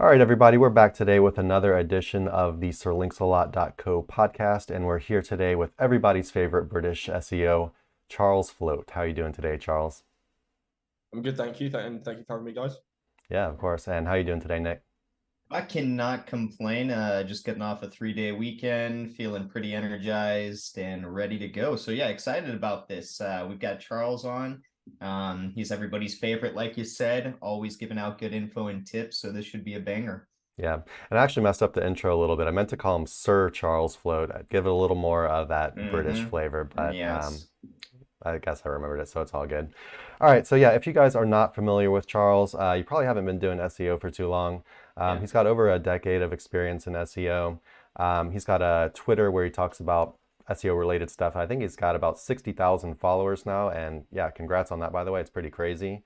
All right, everybody, we're back today with another edition of the SirLinksalot.co podcast, and we're here today with everybody's favorite British SEO, Charles Floate. How are you doing today, Charles? I'm good, thank you. And thank you for having me, guys. Yeah, of course. And how are you doing today, Nick? I cannot complain. Just getting off a 3-day weekend, feeling pretty energized and ready to go. So yeah, excited about this. We've got Charles on. He's everybody's favorite, like you said, always giving out good info and tips. So this should be a banger. Yeah, and I actually messed up the intro a little bit. I meant to call him Sir Charles Floate. I'd give it a little more of that British flavor, but Yes. I guess I remembered it, so it's all good. All right, so yeah, if you guys are not familiar with Charles, you probably haven't been doing SEO for too long. Yeah. He's got over a decade of experience in SEO. He's got a Twitter where he talks about SEO related stuff. I think he's got about 60,000 followers now, and yeah, congrats on that, by the way. It's pretty crazy.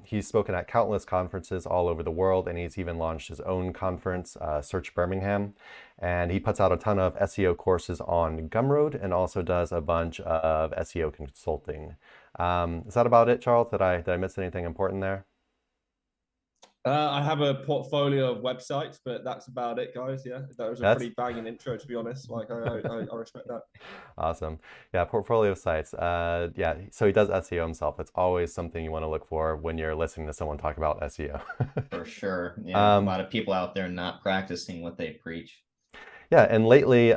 He's spoken at countless conferences all over the world, and he's even launched his own conference, Search Birmingham. And he puts out a ton of SEO courses on Gumroad and also does a bunch of SEO consulting. Is that about it, Charles? Did I miss anything important there? I have a portfolio of websites, but that's about it, guys. Yeah, that was a That's pretty banging intro, to be honest. I respect that. awesome. Yeah, portfolio sites. Yeah, so he does SEO himself. It's always something you want to look for when you're listening to someone talk about SEO. For sure. Yeah. A Um, lot of people out there not practicing what they preach. Yeah, and lately,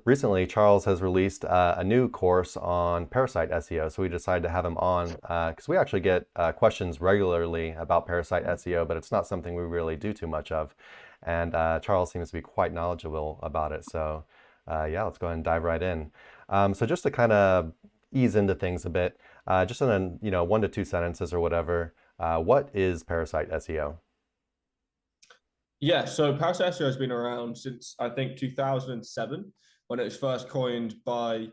recently, Charles has released a new course on Parasite SEO. So we decided to have him on because we actually get questions regularly about Parasite SEO, but it's not something we really do too much of. And Charles seems to be quite knowledgeable about it. So yeah, let's go ahead and dive right in. So just to kind of ease into things a bit, just in one to two sentences or whatever, what is Parasite SEO? Yeah, so Parasite SEO has been around since I think 2007 when it was first coined by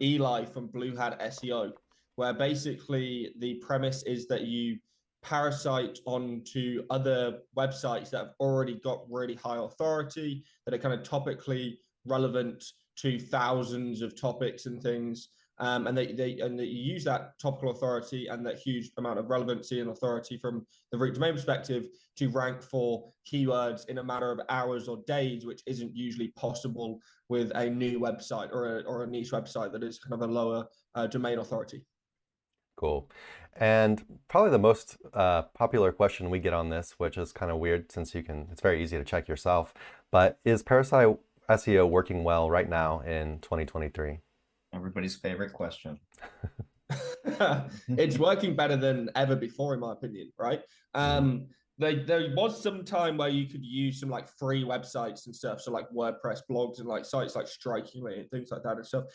Eli from Blue Hat SEO, where basically the premise is that you parasite onto other websites that have already got really high authority, that are kind of topically relevant to thousands of topics and things. And they use that topical authority and that huge amount of relevancy and authority from the root domain perspective to rank for keywords in a matter of hours or days, which isn't usually possible with a new website or a niche website that is kind of a lower domain authority. Cool. And probably the most popular question we get on this, which is kind of weird since it's very easy to check yourself, but is Parasite SEO working well right now in 2023? Everybody's favorite question. It's working better than ever before, in my opinion, right? Mhm. There was some time where you could use some like free websites and stuff, so like WordPress blogs and like sites like Strikingly and things like that and stuff,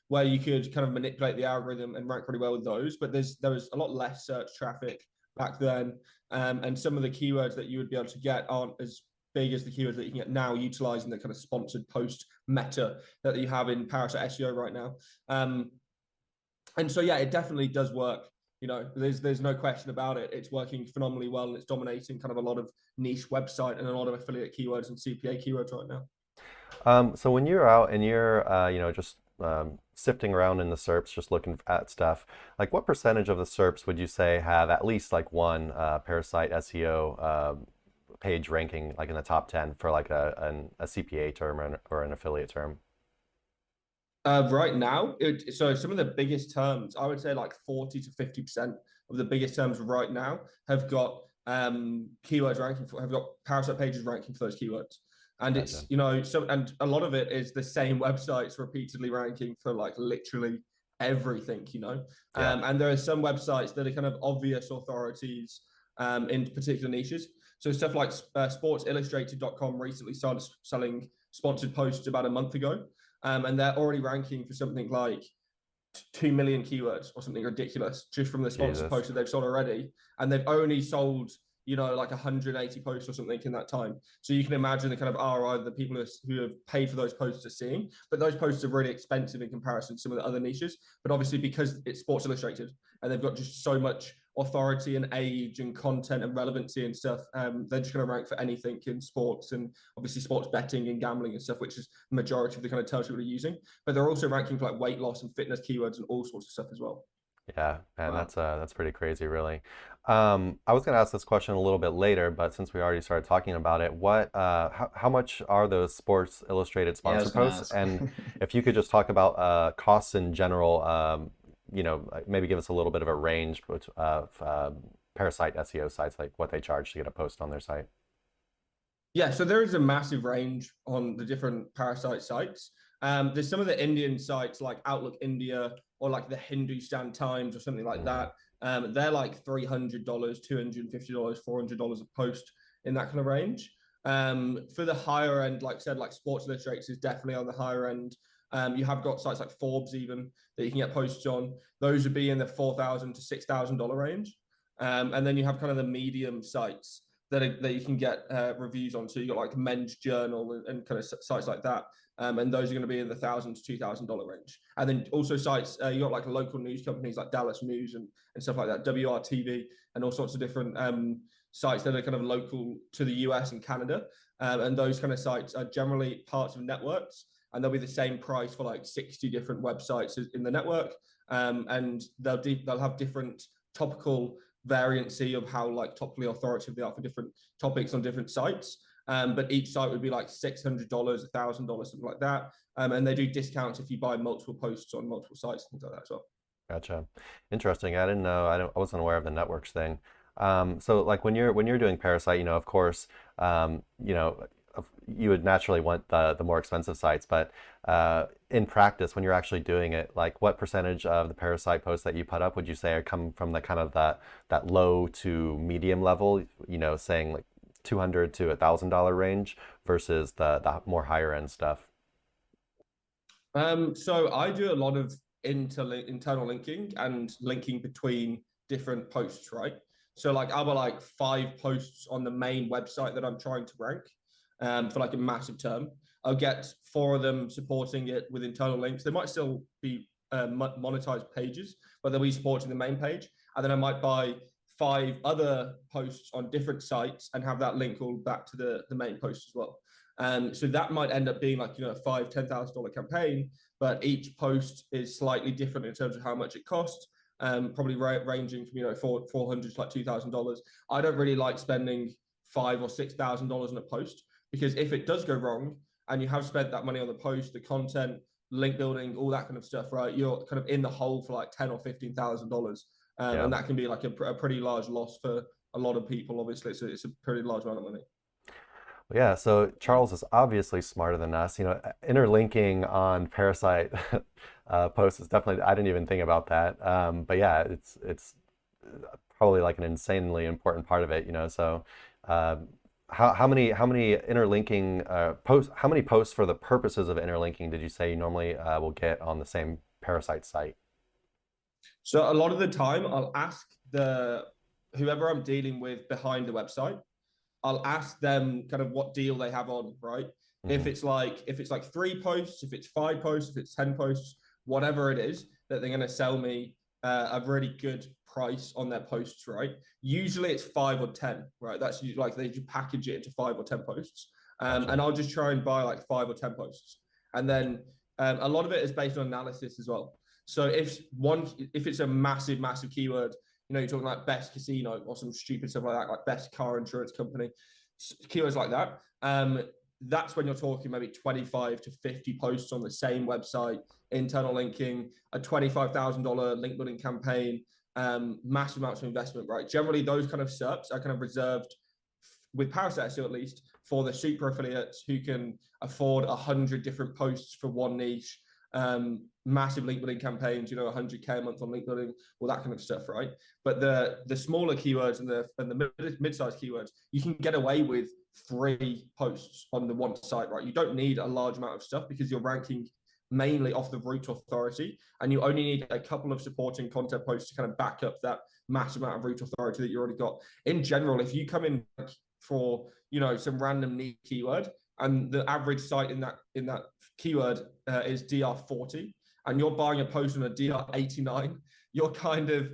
where you could kind of manipulate the algorithm and rank really well with those. But there was a lot less search traffic back then, and some of the keywords that you would be able to get aren't as big as the keywords that you can get now, utilizing the kind of sponsored post meta that you have in Parasite SEO right now. And so yeah, it definitely does work. There's no question about it. It's working phenomenally well, and it's dominating kind of a lot of niche website and a lot of affiliate keywords and CPA keywords right now. So when you're out and you're, just sifting around in the SERPs, just looking at stuff, like what percentage of the SERPs would you say have at least like one Parasite SEO page ranking, like in the top 10 for like a CPA term or an affiliate term? Right now, so some of the biggest terms, I would say like 40 to 50% of the biggest terms right now have got keywords ranking have got Parasite pages ranking for those keywords. And Gotcha. and a lot of it is the same websites repeatedly ranking for like literally everything. Yeah. And there are some websites that are kind of obvious authorities in particular niches. So stuff like sportsillustrated.com recently started selling sponsored posts about a month ago, and they're already ranking for something like 2 million keywords or something ridiculous just from the sponsored Jesus. posts that they've sold already. And they've only sold, like 180 posts or something in that time. So you can imagine the kind of ROI that the people who have paid for those posts are seeing. But those posts are really expensive in comparison to some of the other niches. But obviously, because it's Sports Illustrated and they've got just so much authority and age and content and relevancy and stuff, they're just going to rank for anything in sports and obviously sports betting and gambling and stuff, which is the majority of the kind of terms people are using. But they're also ranking for like weight loss and fitness keywords and all sorts of stuff as well. Yeah, man, Wow. that's pretty crazy, really. I was going to ask this question a little bit later, but since we already started talking about it, how much are those Sports Illustrated Yeah, I sponsor was gonna posts? ask. And if you could just talk about costs in general, maybe give us a little bit of a range of Parasite SEO sites, like what they charge to get a post on their site. Yeah, so there is a massive range on the different Parasite sites. There's some of the Indian sites like Outlook India or like the Hindustan Times or something like Hmm. that. They're like $300, $250, $400 a post in that kind of range. For the higher end, like I said, like Sports Illustrated is definitely on the higher end. You have got sites like Forbes even that you can get posts on. Those would be in the $4,000 to $6,000 range. And then you have kind of the medium sites that you can get reviews on. So you got like Men's Journal and kind of sites like that. And those are going to be in the $1,000 to $2,000 range. And then also sites, you got like local news companies like Dallas News and stuff like that, WRTV, and all sorts of different sites that are kind of local to the US and Canada. And those kind of sites are generally parts of networks, and they'll be the same price for like 60 different websites in the network. And they'll have different topical variancy of how like topically authoritative they are for different topics on different sites. But each site would be like $600, $1,000, something like that. And they do discounts if you buy multiple posts on multiple sites, things like that as well. Gotcha. Interesting. I didn't know. I wasn't aware of the networks thing. So like when you're doing Parasite, of course, you would naturally want the more expensive sites, but in practice, when you're actually doing it, like what percentage of the Parasite posts that you put up would you say are come from the kind of that low to medium level, saying like 200 to $1,000 range versus the more higher end stuff? So I do a lot of internal linking and linking between different posts, right? So like I'll have like 5 posts on the main website that I'm trying to rank for like a massive term. I'll get 4 of them supporting it with internal links. They might still be monetized pages, but they'll be supporting the main page. And then I might buy 5 other posts on different sites and have that link all back to the main post as well. So that might end up being like, a $5,000 to $10,000 campaign, but each post is slightly different in terms of how much it costs. Probably ranging from, $400 to like $2,000. I don't really like spending $5,000 or $6,000 on a post, because if it does go wrong and you have spent that money on the post, the content, link building, all that kind of stuff, right? You're kind of in the hole for like $10,000 or $15,000. Yeah. And that can be like a pretty large loss for a lot of people, obviously. So it's a pretty large amount of money. Yeah, so Charles is obviously smarter than us. Interlinking on Parasite posts is definitely, I didn't even think about that. But yeah, it's probably like an insanely important part of it, So uh, how many interlinking posts, how many posts for the purposes of interlinking did you say you normally will get on the same Parasite site? So a lot of the time, I'll ask the whoever I'm dealing with behind the website. I'll ask them kind of what deal they have on, right? Hmm. If it's like 3 posts, if it's 5 posts, if it's 10 posts, whatever it is that they're going to sell me a really good price on their posts, right? Usually it's 5 or 10, right? That's like they just package it into 5 or 10 posts, Gotcha. and I'll just try and buy like 5 or 10 posts, and then a lot of it is based on analysis as well. So if it's a massive keyword, you're talking like best casino or some stupid stuff like that, like best car insurance company, keywords like that. That's when you're talking maybe 25 to 50 posts on the same website, internal linking, a $25,000 link building campaign, massive amounts of investment, right? Generally, those kind of SERPs are kind of reserved with Parasite SEO at least for the super affiliates who can afford 100 different posts for one niche, massive link building campaigns, 100K a month on link building, all that kind of stuff, right? But the smaller keywords and the mid-sized keywords, you can get away with 3 posts on the one site, right? You don't need a large amount of stuff because you're ranking mainly off the root authority, and you only need a couple of supporting content posts to kind of back up that massive amount of root authority that you already got. In general, if you come in for some random niche keyword, and the average site in that keyword is DR40, and you're buying a post on a DR89, you're kind of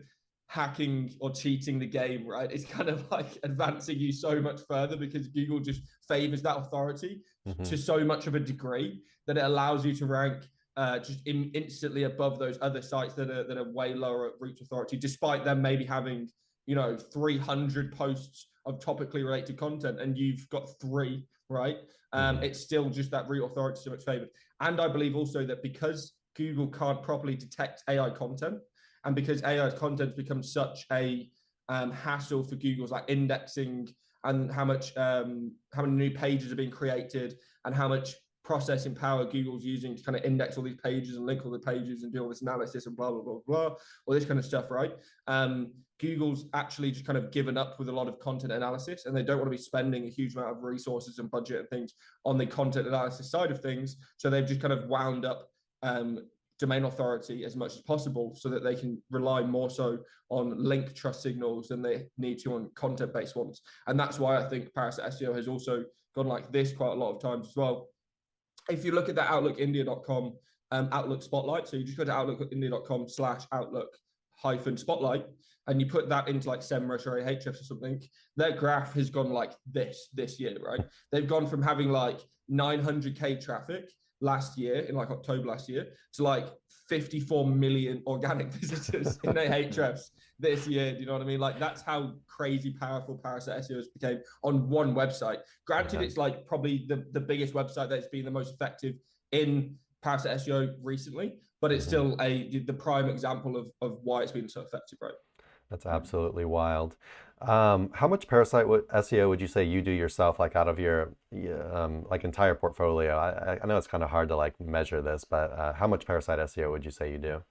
hacking or cheating the game, right? It's kind of like advancing you so much further because Google just favors that authority Hmm. to so much of a degree that it allows you to rank just instantly above those other sites that are way lower at reach authority, despite them maybe having 300 posts of topically related content, and you've got 3, right? It's still just that root authority so much favored. And I believe also that because Google can't properly detect AI content, and because AI content becomes such a hassle for Google's like indexing, and how many new pages are being created, and how much processing power Google's using to kind of index all these pages and link all the pages and do all this analysis and blah, blah, blah, blah, all this kind of stuff, right? Google's actually just kind of given up with a lot of content analysis, and they don't want to be spending a huge amount of resources and budget and things on the content analysis side of things. So they've just kind of wound up domain authority as much as possible so that they can rely more so on link trust signals than they need to on content-based ones. And that's why I think Parasite SEO has also gone like this quite a lot of times as well. If you look at the outlookindia.com Outlook Spotlight, so you just go to outlookindia.com/outlook-spotlight, and you put that into like SEMrush or Ahrefs or something, their graph has gone like this year, right? They've gone from having like 900K traffic last year, in like October last year, to like 54 million organic visitors in Ahrefs this year. Do you know what I mean? Like, that's how crazy powerful Parasite SEOs became on one website. Granted, it's like probably the biggest website that's been the most effective in Parasite SEO recently, but it's still the prime example of why it's been so effective, right? That's absolutely wild. How much Parasite SEO would you say you do yourself, like out of your like entire portfolio? I know it's kind of hard to like measure this, but how much Parasite SEO would you say you do?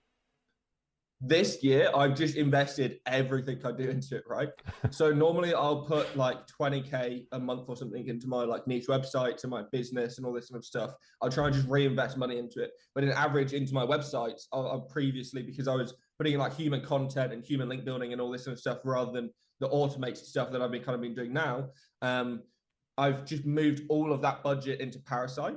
This year, I've just invested everything I do into it, right? So normally I'll put like 20K a month or something into my like niche websites and my business and all this kind of stuff. I'll try and just reinvest money into it. But in average into my websites, I'll previously, because I was putting in like human content and human link building and all this kind of stuff rather than the automated stuff that I've been doing now, I've just moved all of that budget into Parasite.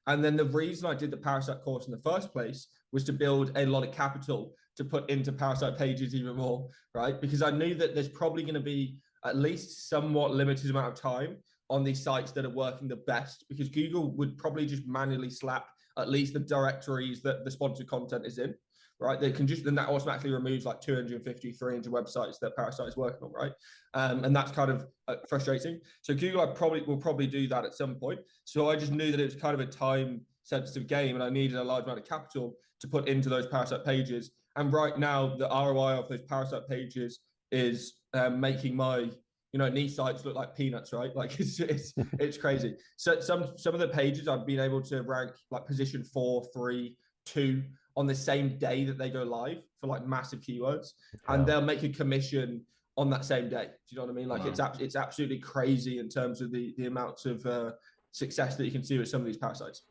And then the reason I did the Parasite course in the first place was to build a lot of capital to put into Parasite pages even more, right? Because I knew that there's probably going to be at least somewhat limited amount of time on these sites that are working the best, because Google would probably just manually slap at least the directories that the sponsored content is in, right? They can just, then that automatically removes like 250, 300 websites that Parasite is working on, right? And that's kind of frustrating. So Google will probably do that at some point. So I just knew that it was kind of a time sensitive game, and I needed a large amount of capital to put into those Parasite pages. And right now, the ROI of those Parasite pages is making my niche sites look like peanuts, right? Like it's crazy. So some of the pages I've been able to rank like position 4, 3, 2 on the same day that they go live for like massive keywords, and they'll make a commission on that same day. Do you know what I mean? Like it's absolutely crazy in terms of the amounts of success that you can see with some of these Parasites.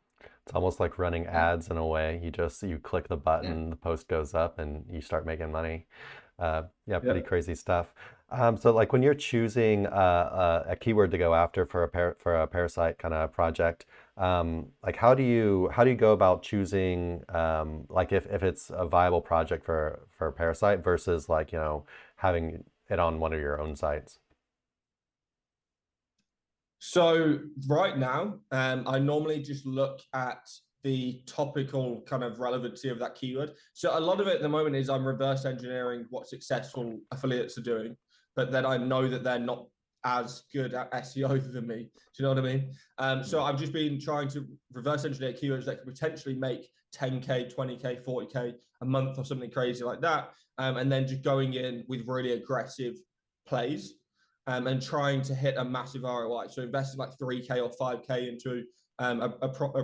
It's almost like running ads in a way. You click the button, the post goes up, and you start making money. Pretty crazy stuff. So like when you're choosing a keyword to go after for a Parasite kind of project, like how do you go about choosing like if it's a viable project for Parasite versus like having it on one of your own sites? So right now, I normally just look at the topical kind of relevancy of that keyword. So a lot of it at the moment is I'm reverse engineering what successful affiliates are doing, but then I know that they're not as good at SEO than me. Do you know what I mean? So I've just been trying to reverse engineer keywords that could potentially make 10K, 20K, 40K a month or something crazy like that. And then just going in with really aggressive plays. And trying to hit a massive ROI. So investing like 3K or 5K into a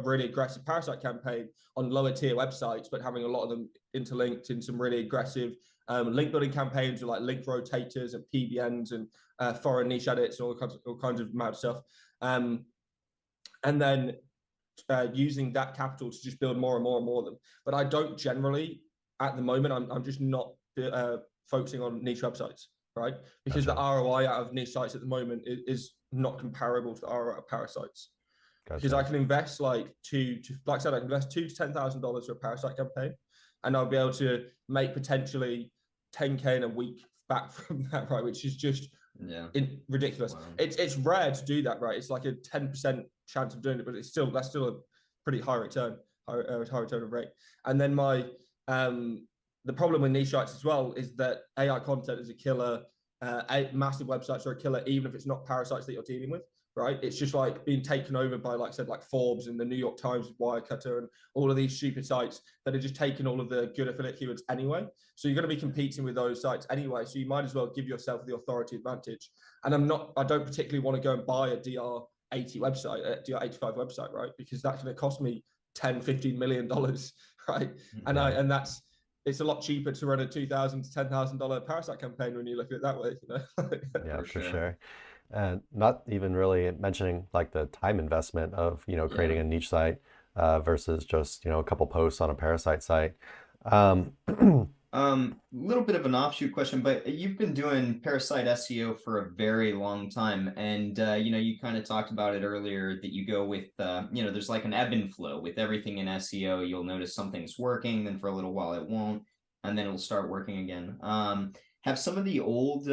really aggressive Parasite campaign on lower tier websites, but having a lot of them interlinked in some really aggressive link building campaigns with like link rotators and PBNs and foreign niche edits and all kinds of mad stuff. And then using that capital to just build more and more and more of them. But I don't generally, at the moment, I'm just not focusing on niche websites. Right? Because the ROI out of niche sites at the moment is not comparable to the ROI of Parasites. Because I can invest like I said, I can invest $2,000 to $10,000 for a Parasite campaign, and I'll be able to make potentially 10K in a week back from that, right? Which is just ridiculous. Wow. It's rare to do that, right? It's like a 10% chance of doing it, but that's still a pretty high return high return rate. And then the problem with niche sites as well is that AI content is a killer. Massive websites are a killer, even if it's not parasites that you're dealing with, right? It's just like being taken over by, like I said, like Forbes and the New York Times Wirecutter and all of these stupid sites that are just taking all of the good affiliate keywords anyway. So you're going to be competing with those sites anyway. So you might as well give yourself the authority advantage. And I don't particularly want to go and buy a DR80 website, a DR85 website, right? Because that's going to cost me $10-15 million, right? And it's a lot cheaper to run a $2,000 to $10,000 Parasite campaign when you look at it that way, you know? Yeah, for sure. And not even really mentioning like the time investment of, you know, creating a niche site versus just, you know, a couple posts on a Parasite site. Little bit of an offshoot question, but you've been doing Parasite SEO for a very long time, and you know, you kind of talked about it earlier that you go with you know, there's like an ebb and flow with everything in SEO. You'll notice something's working, then for a little while it won't, and then it'll start working again. Have some of the old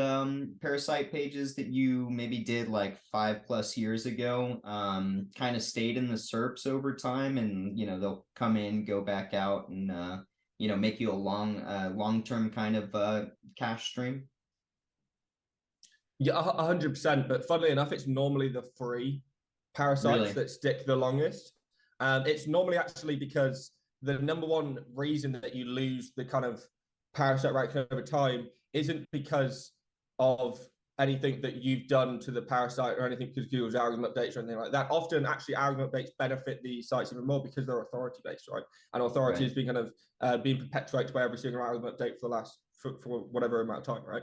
Parasite pages that you maybe did like 5+ years ago kind of stayed in the SERPs over time, and you know, they'll come in, go back out, and you know, make you a long-term kind of cash stream? Yeah, 100%. But funnily enough, it's normally the free parasites that stick the longest. It's normally actually because the number one reason that you lose the kind of parasite ranking over time isn't because of anything that you've done to the parasite or anything because Google's algorithm updates or anything like that. Often, actually, algorithm updates benefit the sites even more because they're authority based, right? And authority is being kind of being perpetuated by every single algorithm update for the last for whatever amount of time, right?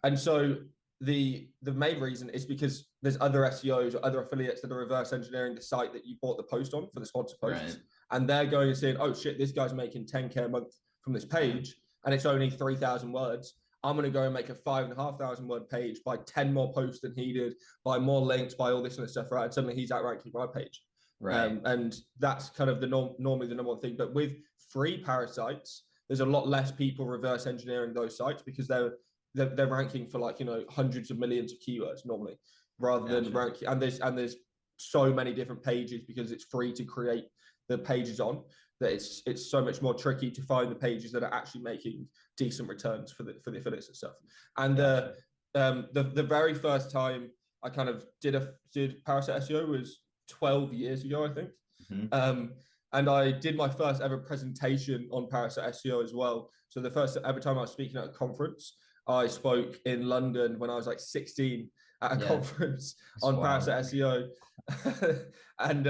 And so the main reason is because there's other SEOs or other affiliates that are reverse engineering the site that you bought the post on for the sponsored posts, and they're going and saying, "Oh shit, this guy's making 10K a month from this page, and it's only 3,000 words. I'm going to go and make a 5,500 word page, buy 10 more posts than he did, buy more links, buy all this and stuff, right? And suddenly he's outranking my page." And that's kind of normally the number one thing. But with free parasites, there's a lot less people reverse engineering those sites because they're ranking for, like, you know, hundreds of millions of keywords normally, rather than ranking. And there's so many different pages because it's free to create the pages on, that it's so much more tricky to find the pages that are actually making decent returns for the affiliates and stuff. And the very first time I kind of did Parasite SEO was 12 years ago, I think. And I did my first ever presentation on Parasite SEO as well. So the first ever time I was speaking at a conference, I spoke in London when I was like 16 at a conference on Parasite SEO. And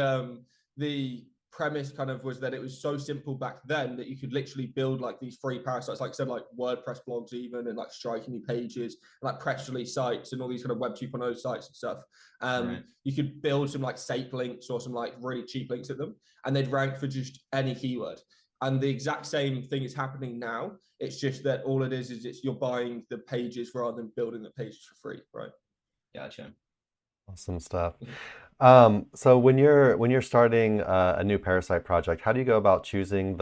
the premise kind of was that it was so simple back then that you could literally build like these free parasites, like I said, like WordPress blogs even, and like striking new pages, like press release sites and all these kind of Web 2.0 sites and stuff. You could build some like SAPE links or some like really cheap links at them, and they'd rank for just any keyword. And the exact same thing is happening now. It's just that all it is it's you're buying the pages rather than building the pages for free, right? Gotcha. Awesome stuff. So when you're starting a new Parasite project, how do you go about choosing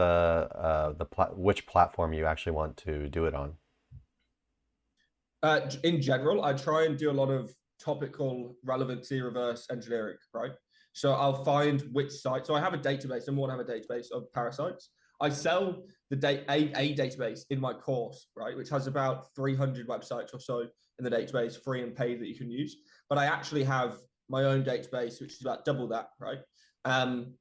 which platform you actually want to do it on? In general, I try and do a lot of topical relevancy reverse engineering, right? So I'll find which site. So I have a database. Number one, I have a database of parasites. I sell a database in my course, right, which has about 300 websites or so in the database, free and paid, that you can use. But I actually have my own database, which is about double that, right? And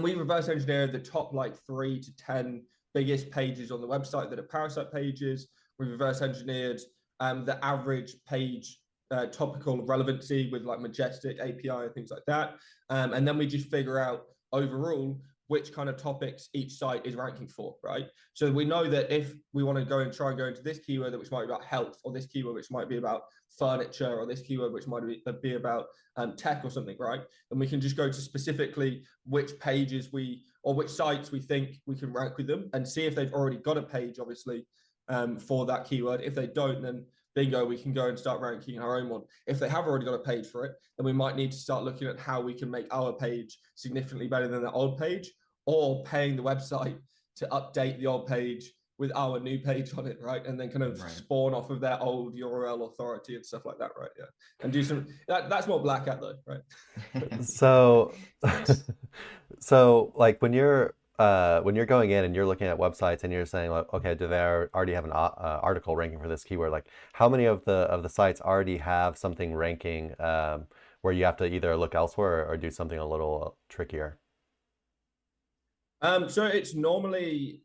we reverse engineered the top like 3 to 10 biggest pages on the website that are parasite pages. We reverse engineered the average page topical relevancy with like Majestic API and things like that. And then we just figure out overall which kind of topics each site is ranking for, right? So we know that if we want to go and try and go into this keyword, which might be about health, or this keyword which might be about furniture, or this keyword which might be about tech or something, right? And we can just go to specifically which pages or which sites we think we can rank with them, and see if they've already got a page, obviously, for that keyword. If they don't, then bingo, we can go and start ranking our own one. If they have already got a page for it, then we might need to start looking at how we can make our page significantly better than the old page, or paying the website to update the old page with our new page on it, right? And then kind of spawn off of their old URL authority and stuff like that, right? Yeah. And do some, that's more black hat though, right? So, So like when you're going in and you're looking at websites and you're saying like, okay, do they already have an article ranking for this keyword? Like how many of the sites already have something ranking where you have to either look elsewhere or do something a little trickier? So it's normally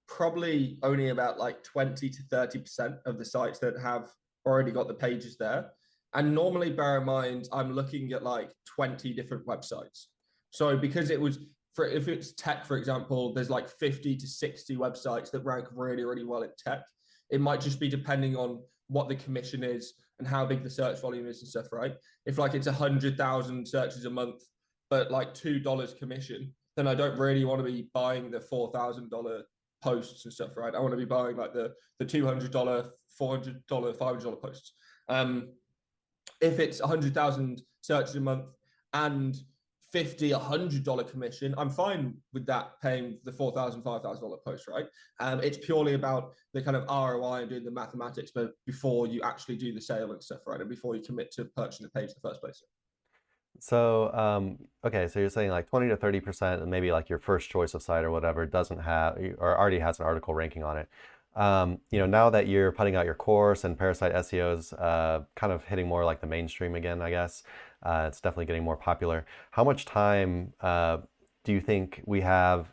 probably only about like 20 to 30% of the sites that have already got the pages there. And normally, bear in mind, I'm looking at like 20 different websites. So because it was for if it's tech, for example, there's like 50 to 60 websites that rank really, really well in tech. It might just be depending on what the commission is and how big the search volume is and stuff, right? If like it's 100,000 searches a month, but like $2 commission, then I don't really want to be buying the $4,000 posts and stuff, right? I want to be buying like the $200, $400, $500 posts. If it's 100,000 searches a month and $50, $100 commission, I'm fine with that paying the $4,000, $5,000 post, right? It's purely about the kind of ROI and doing the mathematics, but before you actually do the sale and stuff, right? And before you commit to purchasing the page in the first place. So, okay, so you're saying like 20 to 30% and maybe like your first choice of site or whatever doesn't have or already has an article ranking on it. Now that you're putting out your course and Parasite SEO's kind of hitting more like the mainstream again, I guess, it's definitely getting more popular. How much time do you think we have,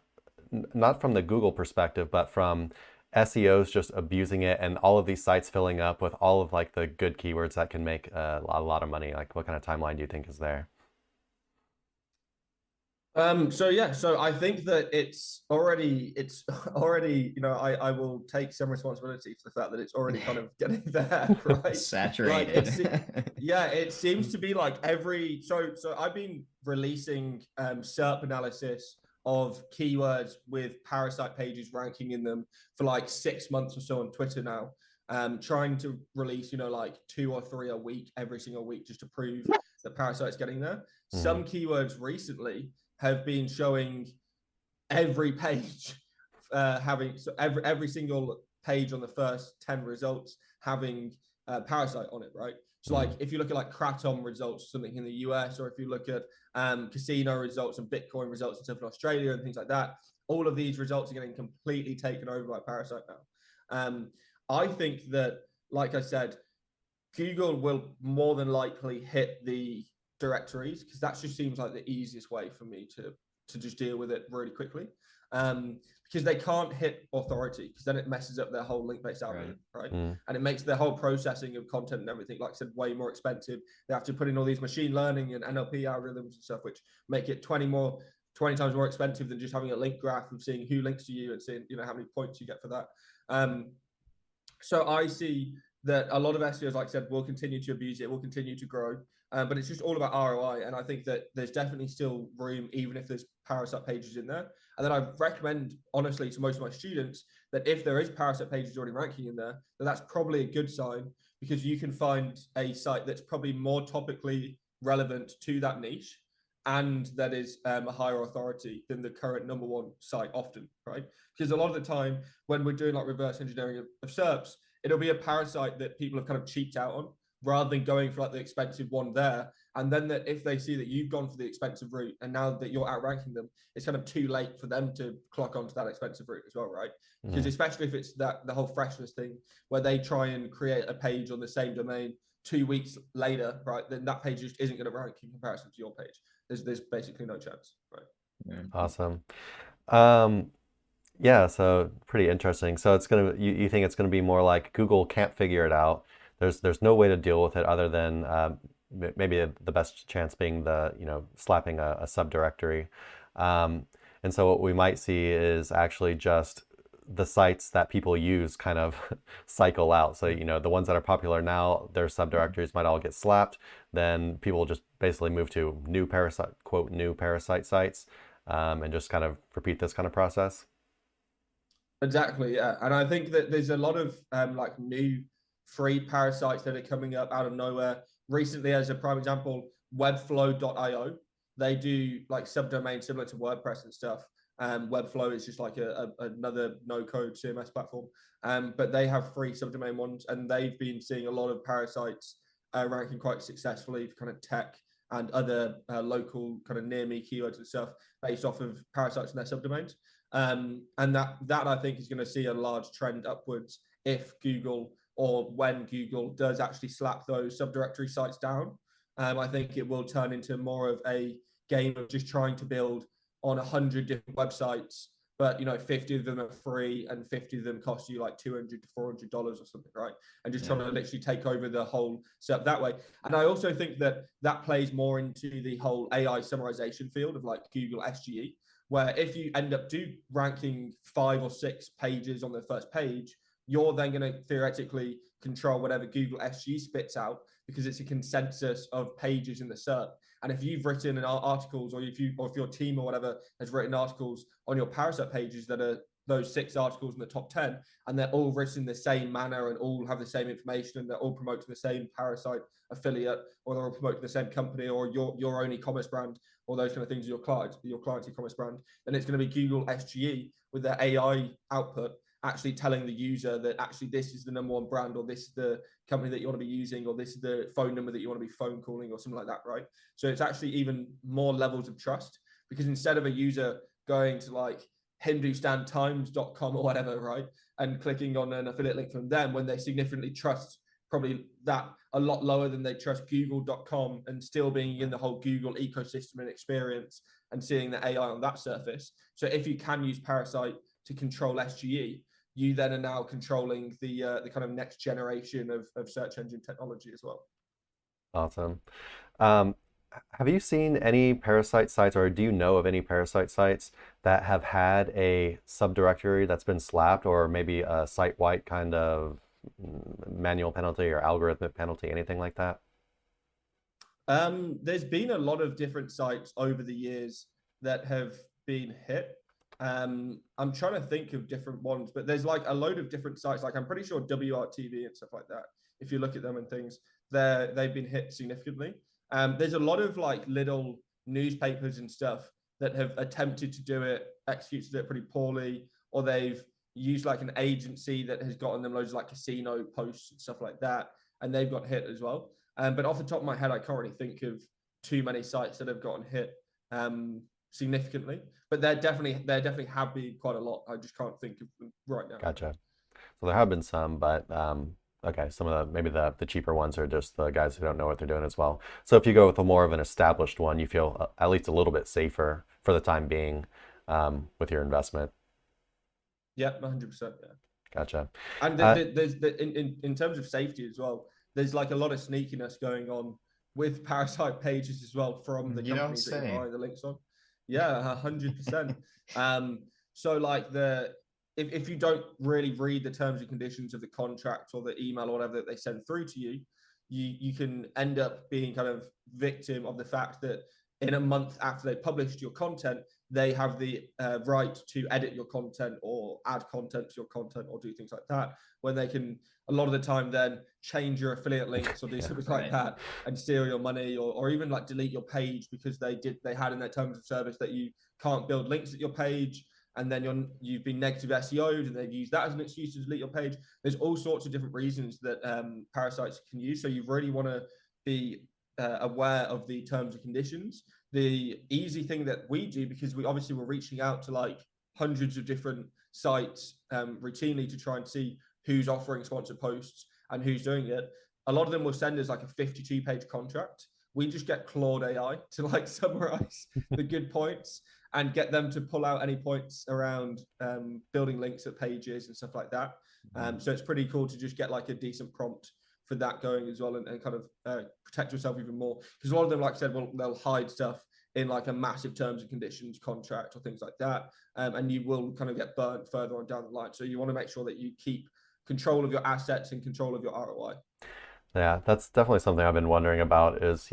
not from the Google perspective, but from SEOs just abusing it and all of these sites filling up with all of like the good keywords that can make a lot of money? Like what kind of timeline do you think is there? So I think that it's already, I will take some responsibility for the fact that it's already kind of getting there, right? Like Saturated. yeah, it seems to be like so I've been releasing SERP analysis of keywords with Parasite pages ranking in them for like 6 months or so on Twitter now. Trying to release, like 2 or 3 a week, every single week, just to prove that Parasite's getting there. Mm-hmm. Some keywords recently have been showing every page having so every single page on the first 10 results having Parasite on it, right? So like if you look at like Kratom results, something in the US, or if you look at casino results and Bitcoin results and stuff in Australia and things like that, all of these results are getting completely taken over by Parasite now. I think that, like I said, Google will more than likely hit the directories because that just seems like the easiest way for me to just deal with it really quickly. Because they can't hit authority because then it messes up their whole link-based algorithm, right? Mm. And it makes their whole processing of content and everything, like I said, way more expensive. They have to put in all these machine learning and NLP algorithms and stuff, which make it 20 times more expensive than just having a link graph and seeing who links to you and seeing how many points you get for that. So I see that a lot of SEOs, like I said, will continue to abuse it, will continue to grow. But it's just all about ROI. And I think that there's definitely still room, even if there's Parasite pages in there. And then I recommend, honestly, to most of my students that if there is Parasite pages already ranking in there, that's probably a good sign because you can find a site that's probably more topically relevant to that niche and that is a higher authority than the current number one site often, right? Because a lot of the time when we're doing like reverse engineering of SERPs, it'll be a Parasite that people have kind of cheaped out on rather than going for like the expensive one there. And then that if they see that you've gone for the expensive route and now that you're outranking them, it's kind of too late for them to clock onto that expensive route as well, right? Because especially if it's that the whole freshness thing where they try and create a page on the same domain 2 weeks later, right? Then that page just isn't going to rank in comparison to your page. There's basically no chance, right? Awesome. Um, yeah, so pretty interesting. So you think it's gonna be more like Google can't figure it out. There's no way to deal with it other than maybe the best chance being slapping a subdirectory. And so what we might see is actually just the sites that people use kind of cycle out. So, the ones that are popular now, their subdirectories might all get slapped. Then people will just basically move to new Parasite, quote, new Parasite sites, and just kind of repeat this kind of process. Exactly, yeah. And I think that there's a lot of like new free parasites that are coming up out of nowhere. Recently, as a prime example, webflow.io, they do like subdomains similar to WordPress and stuff. Webflow is just like another no-code CMS platform. But they have free subdomain ones, and they've been seeing a lot of parasites ranking quite successfully for kind of tech and other local kind of near me keywords and stuff based off of parasites and their subdomains. And that I think is going to see a large trend upwards if Google, or when Google does actually slap those subdirectory sites down. I think it will turn into more of a game of just trying to build on 100 different websites, but 50 of them are free and 50 of them cost you like $200 to $400 or something, right? And just trying to literally take over the whole setup that way. And I also think that plays more into the whole AI summarization field of like Google SGE, where if you end up ranking 5 or 6 pages on the first page, you're then going to theoretically control whatever Google SGE spits out, because it's a consensus of pages in the SERP. And if you've written articles, or if your team or whatever has written articles on your Parasite pages that are those 6 articles in the top 10, and they're all written in the same manner and all have the same information, and they're all promoting the same Parasite affiliate, or they're all promoting the same company, or your own e-commerce brand, or those kind of things, your client's e-commerce brand, then it's going to be Google SGE with their AI output actually telling the user that actually this is the #1 brand, or this is the company that you want to be using, or this is the phone number that you want to be phone calling, or something like that, right? So it's actually even more levels of trust, because instead of a user going to like hindustantimes.com or whatever, right, and clicking on an affiliate link from them, when they significantly trust probably that a lot lower than they trust google.com, and still being in the whole Google ecosystem and experience and seeing the AI on that surface. So if you can use Parasite to control SGE, you then are now controlling the kind of next generation of search engine technology as well. Awesome. Have you seen any Parasite sites, or do you know of any Parasite sites that have had a subdirectory that's been slapped, or maybe a site-wide kind of manual penalty or algorithmic penalty, anything like that? There's been a lot of different sites over the years that have been hit. I'm trying to think of different ones, but there's like a load of different sites. Like I'm pretty sure WRTV and stuff like that, if you look at them and things, they've been hit significantly. There's a lot of like little newspapers and stuff that have attempted to do it, executed it pretty poorly, or they've used like an agency that has gotten them loads of like casino posts and stuff like that, and they've got hit as well. But off the top of my head, I can't really think of too many sites that have gotten hit significantly, but there definitely have been quite a lot. I just can't think of them right now. Gotcha. So there have been some, but okay, some of maybe the cheaper ones are just the guys who don't know what they're doing as well. So if you go with a more of an established one, you feel at least a little bit safer for the time being with your investment. Yeah, 100%. Yeah. Gotcha. And there's in terms of safety as well, there's like a lot of sneakiness going on with Parasite pages as well from the companies that you're buying the links on. Yeah, 100%. So like if you don't really read the terms and conditions of the contract or the email or whatever that they send through to you, you can end up being kind of victim of the fact that in a month after they published your content, they have the right to edit your content or add content to your content or do things like that, when they can a lot of the time then change your affiliate links or do something like that and steal your money, or even like delete your page because they had in their terms of service that you can't build links at your page, and then you've been negative SEO'd and they've used that as an excuse to delete your page. There's all sorts of different reasons that parasites can use, so you really want to be aware of the terms and conditions. The easy thing that we do, because we obviously were reaching out to like hundreds of different sites routinely to try and see who's offering sponsored posts and who's doing it. A lot of them will send us like a 52-page contract. We just get Claude AI to like summarize the good points and get them to pull out any points around building links at pages and stuff like that. So it's pretty cool to just get like a decent prompt for that going as well, and kind of protect yourself even more, because a lot of them, like I said, they'll hide stuff in like a massive terms and conditions contract or things like that, and you will kind of get burnt further on down the line. So you want to make sure that you keep control of your assets and control of your ROI. Yeah, that's definitely something I've been wondering about is,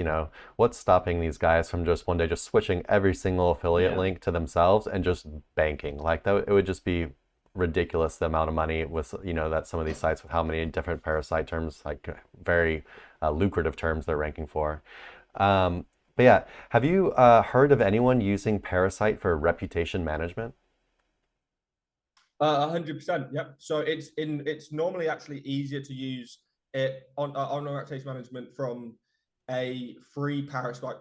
what's stopping these guys from just one day just switching every single affiliate link to themselves and just banking. Like that, it would just be ridiculous the amount of money with, that some of these sites with how many different parasite terms, like very lucrative terms they're ranking for. But yeah, have you heard of anyone using Parasite for reputation management? 100%. Yep. So it's normally actually easier to use it on reputation management from a free Parasite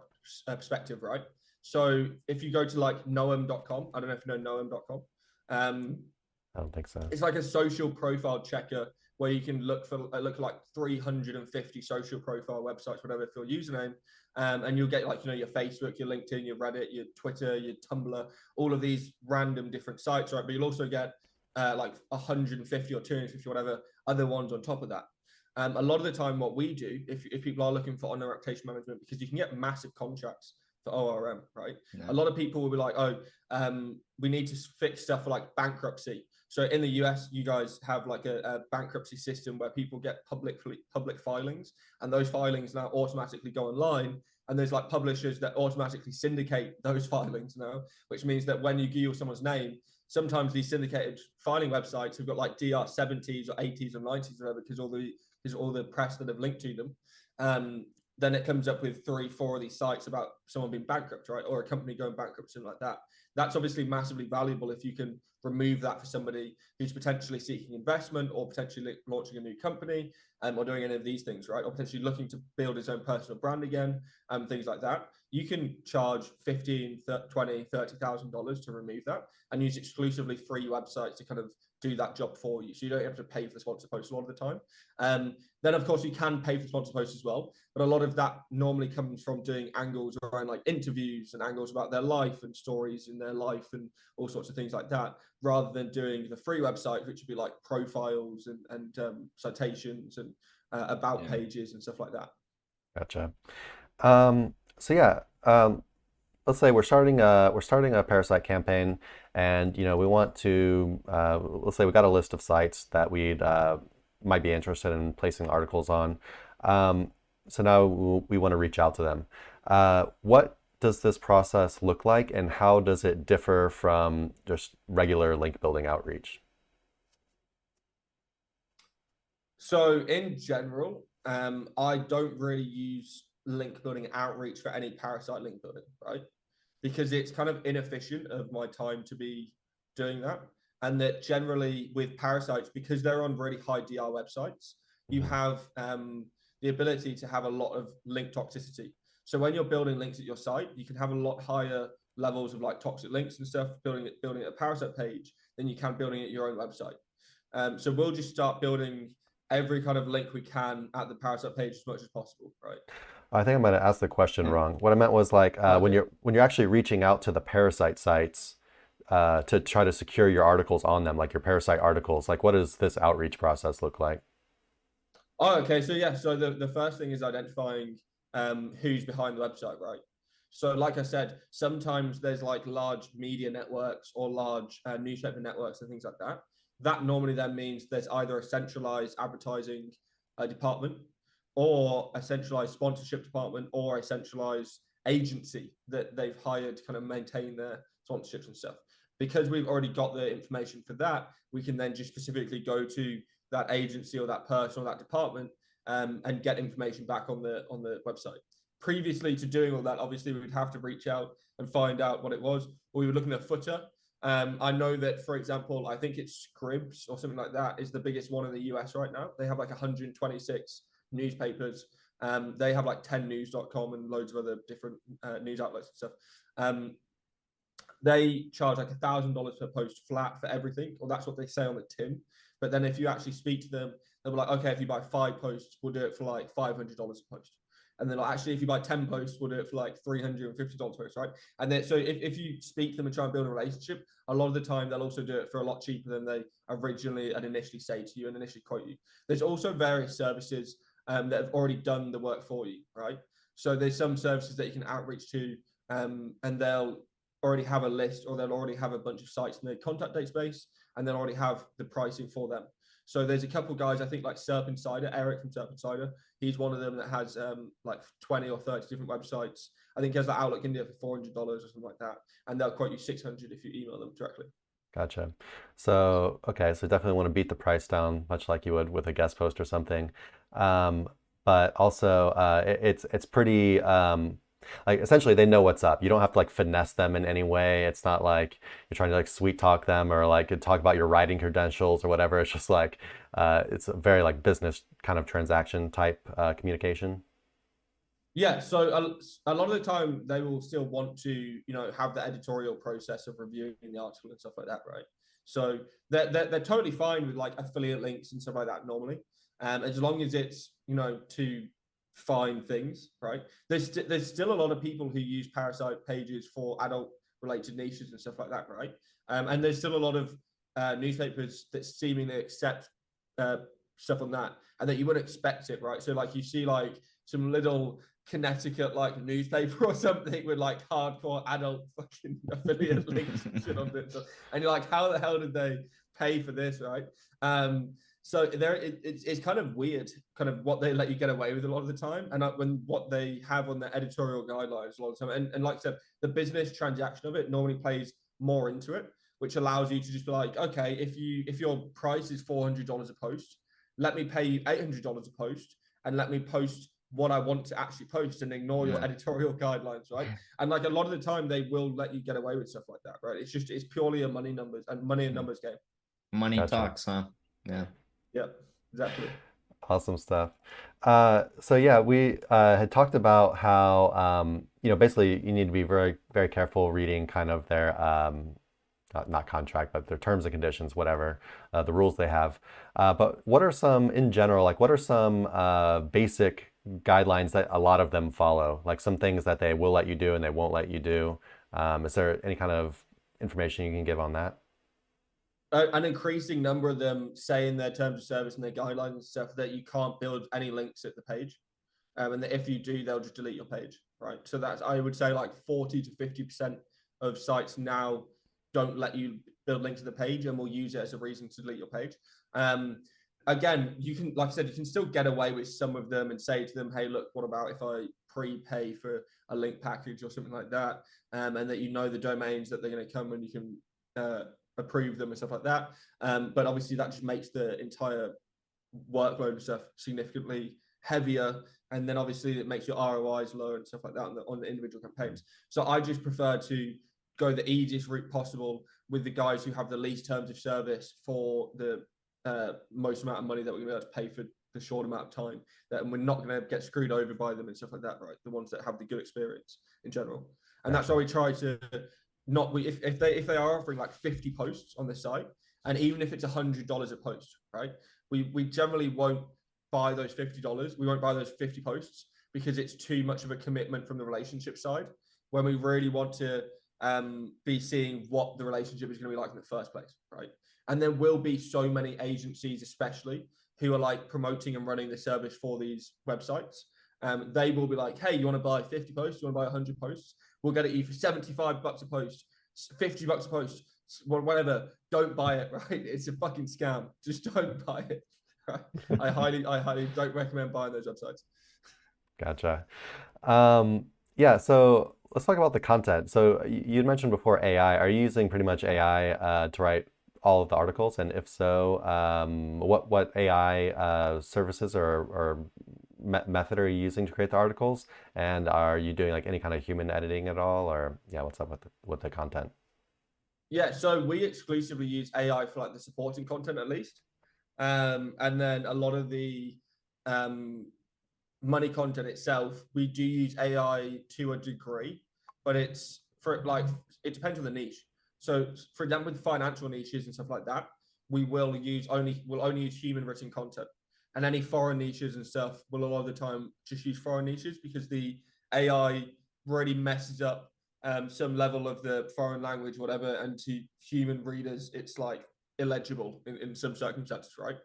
perspective, right? So if you go to like noam.com, I don't know if you know noam.com. I don't think so. It's like a social profile checker where you can look like 350 social profile websites, whatever, for your username. And you'll get like, your Facebook, your LinkedIn, your Reddit, your Twitter, your Tumblr, all of these random different sites, right? But you'll also get like 150 or 250, whatever, other ones on top of that. A lot of the time what we do, if people are looking for online reputation management, because you can get massive contracts for ORM, right? Yeah. A lot of people will be like, we need to fix stuff for like bankruptcy. So in the US, you guys have like a bankruptcy system where people get public filings, and those filings now automatically go online. And there's like publishers that automatically syndicate those filings now, which means that when you Google someone's name, sometimes these syndicated filing websites have got like DR 70s or 80s or 90s or whatever, because all the press that have linked to them. Then it comes up with 3-4 of these sites about someone being bankrupt, right? Or a company going bankrupt, something like that. That's obviously massively valuable if you can remove that for somebody who's potentially seeking investment or potentially launching a new company, or doing any of these things, right? Or potentially looking to build his own personal brand again, things like that. You can charge $15,000, $20,000, $30,000 to remove that and use exclusively free websites to kind of do that job for you. So you don't have to pay for the sponsor posts a lot of the time. Then of course you can pay for sponsor posts as well, but a lot of that normally comes from doing angles around like interviews and angles about their life and stories in their life and all sorts of things like that, rather than doing the free website, which would be like profiles and citations and about pages and stuff like that. Gotcha. So yeah, let's say we're starting a Parasite campaign, and we want to let's say we got a list of sites that we'd might be interested in placing articles on. So now we want to reach out to them. What does this process look like, and how does it differ from just regular link building outreach? So in general, I don't really use link building outreach for any Parasite link building, right? Because it's kind of inefficient of my time to be doing that. And that generally with Parasites, because they're on really high DR websites, you have the ability to have a lot of link toxicity. So when you're building links at your site, you can have a lot higher levels of like toxic links and stuff, building it a Parasite page than you can building it your own website. So we'll just start building every kind of link we can at the Parasite page as much as possible, right? I think I might have asked the question wrong. What I meant was like when you're actually reaching out to the Parasite sites to try to secure your articles on them, like your Parasite articles, like what does this outreach process look like? Oh, okay. So yeah, so the first thing is identifying who's behind the website, right? So like I said, sometimes there's like large media networks or large newspaper networks and things like that. That normally then means there's either a centralized advertising department, or a centralized sponsorship department, or a centralized agency that they've hired to kind of maintain their sponsorships and stuff. Because we've already got the information for that, we can then just specifically go to that agency or that person or that department and get information back on the website. Previously to doing all that, obviously we would have to reach out and find out what it was, or we were looking at footer. I know that, for example, I think it's Scribs or something like that is the biggest one in the US right now. They have like 126 newspapers. They have like 10news.com and loads of other different news outlets and stuff. They charge like $1,000 per post flat for everything, or that's what they say on the tin. But then if you actually speak to them, they'll be like, okay, if you buy 5 posts, we'll do it for like $500 a post. And then like, actually, if you buy 10 posts, we'll do it for like $350 a post, right? And then so if you speak to them and try and build a relationship, a lot of the time they'll also do it for a lot cheaper than they originally and initially say to you and initially quote you. There's also various services that have already done the work for you, right? So there's some services that you can outreach to, and they'll already have a list, or they'll already have a bunch of sites in their contact database, and they'll already have the pricing for them. So there's a couple guys, I think like Serpinsider, Eric from Serpinsider. He's one of them that has like 20 or 30 different websites. I think he has the Outlook India for $400 or something like that. And they'll quote you $600 if you email them directly. Gotcha. So, okay, so definitely want to beat the price down, much like you would with a guest post or something. But also it's pretty, like essentially they know what's up. You don't have to like finesse them in any way. It's not like you're trying to like sweet talk them or like talk about your writing credentials or whatever. It's just like it's a very like business kind of transaction type communication. Yeah, so a lot of the time they will still want to, have the editorial process of reviewing the article and stuff like that, right? So they're totally fine with like affiliate links and stuff like that normally, as long as it's to find things, right? There's still a lot of people who use Parasite pages for adult related niches and stuff like that, right? And there's still a lot of newspapers that seemingly accept uh, stuff on that, and that you wouldn't expect it, right? So like you see like some little Connecticut like newspaper or something with like hardcore adult fucking affiliate links and shit on it, and you're like, how the hell did they pay for this, right? So it's kind of weird, kind of what they let you get away with a lot of the time, and when what they have on their editorial guidelines a lot of the time, and like I said, the business transaction of it normally plays more into it, which allows you to just be like, okay, if your price is $400 a post, let me pay you $800 a post, and let me post what I want to actually post and ignore your editorial guidelines, right? And like a lot of the time they will let you get away with stuff like that, right? It's purely a money and numbers game. Money Gotcha. talks, huh? Yeah. Yeah, exactly. Awesome stuff. So yeah, we had talked about how basically you need to be very very careful reading kind of their not contract, but their terms and conditions, whatever the rules they have. But what are some in general, like what are some basic guidelines that a lot of them follow? Like some things that they will let you do and they won't let you do. Is there any kind of information you can give on that? An increasing number of them say in their terms of service and their guidelines and stuff that you can't build any links at the page, and that if you do, they'll just delete your page, right? So that's, I would say, like 40 to 50% of sites now don't let you build links to the page and will use it as a reason to delete your page. Again, you can, like I said, you can still get away with some of them and say to them, hey, look, what about if I prepay for a link package or something like that, and that the domains that they're going to come and you can approve them and stuff like that. But obviously that just makes the entire workload and stuff significantly heavier, and then obviously it makes your ROIs lower and stuff like that on the individual campaigns. So I just prefer to go the easiest route possible with the guys who have the least terms of service for the most amount of money that we're going to be able to pay for the short amount of time, that we're not going to get screwed over by them and stuff like that, right? The ones that have the good experience in general. And that's why we try to not, if they are offering like 50 posts on the site, and even if it's $100 a post, right? We generally won't buy those $50. We won't buy those 50 posts because it's too much of a commitment from the relationship side, when we really want to be seeing what the relationship is going to be like in the first place, right? And there will be so many agencies, especially, who are like promoting and running the service for these websites. They will be like, hey, you want to buy 50 posts? You want to buy 100 posts? We'll get it you for $75 a post, $50 a post, whatever. Don't buy it, right? It's a fucking scam. Just don't buy it. Right? I highly don't recommend buying those websites. Gotcha. Yeah, so let's talk about the content. So you'd mentioned before AI. Are you using pretty much AI to write all of the articles? And if so, what AI services or method are you using to create the articles? And are you doing like any kind of human editing at all? Or yeah, what's up with the content? Yeah, so we exclusively use AI for like the supporting content at least. And then a lot of the um, money content itself, we do use AI to a degree, but it's for like, it depends on the niche. So for example, with financial niches and stuff like that, we'll only use human written content. And any foreign niches and stuff will a lot of the time just use foreign niches, because the AI really messes up some level of the foreign language, whatever, and to human readers, it's like illegible in some circumstances, right?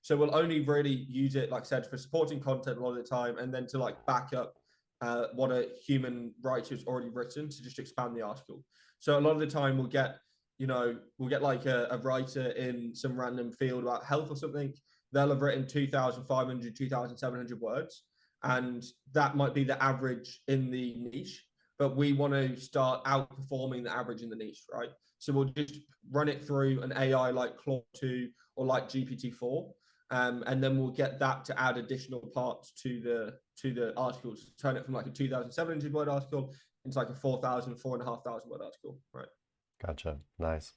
So we'll only really use it, like I said, for supporting content a lot of the time, and then to like back up what a human writer's already written to just expand the article. So a lot of the time we'll get like a writer in some random field about health or something. They'll have written 2,500, 2,700 words, and that might be the average in the niche, but we want to start outperforming the average in the niche, right? So we'll just run it through an AI like Claude 2 or like GPT-4, and then we'll get that to add additional parts to the articles. Turn it from like a 2,700 word article into like a 4,000, 4,500 word article, right? Gotcha. Nice.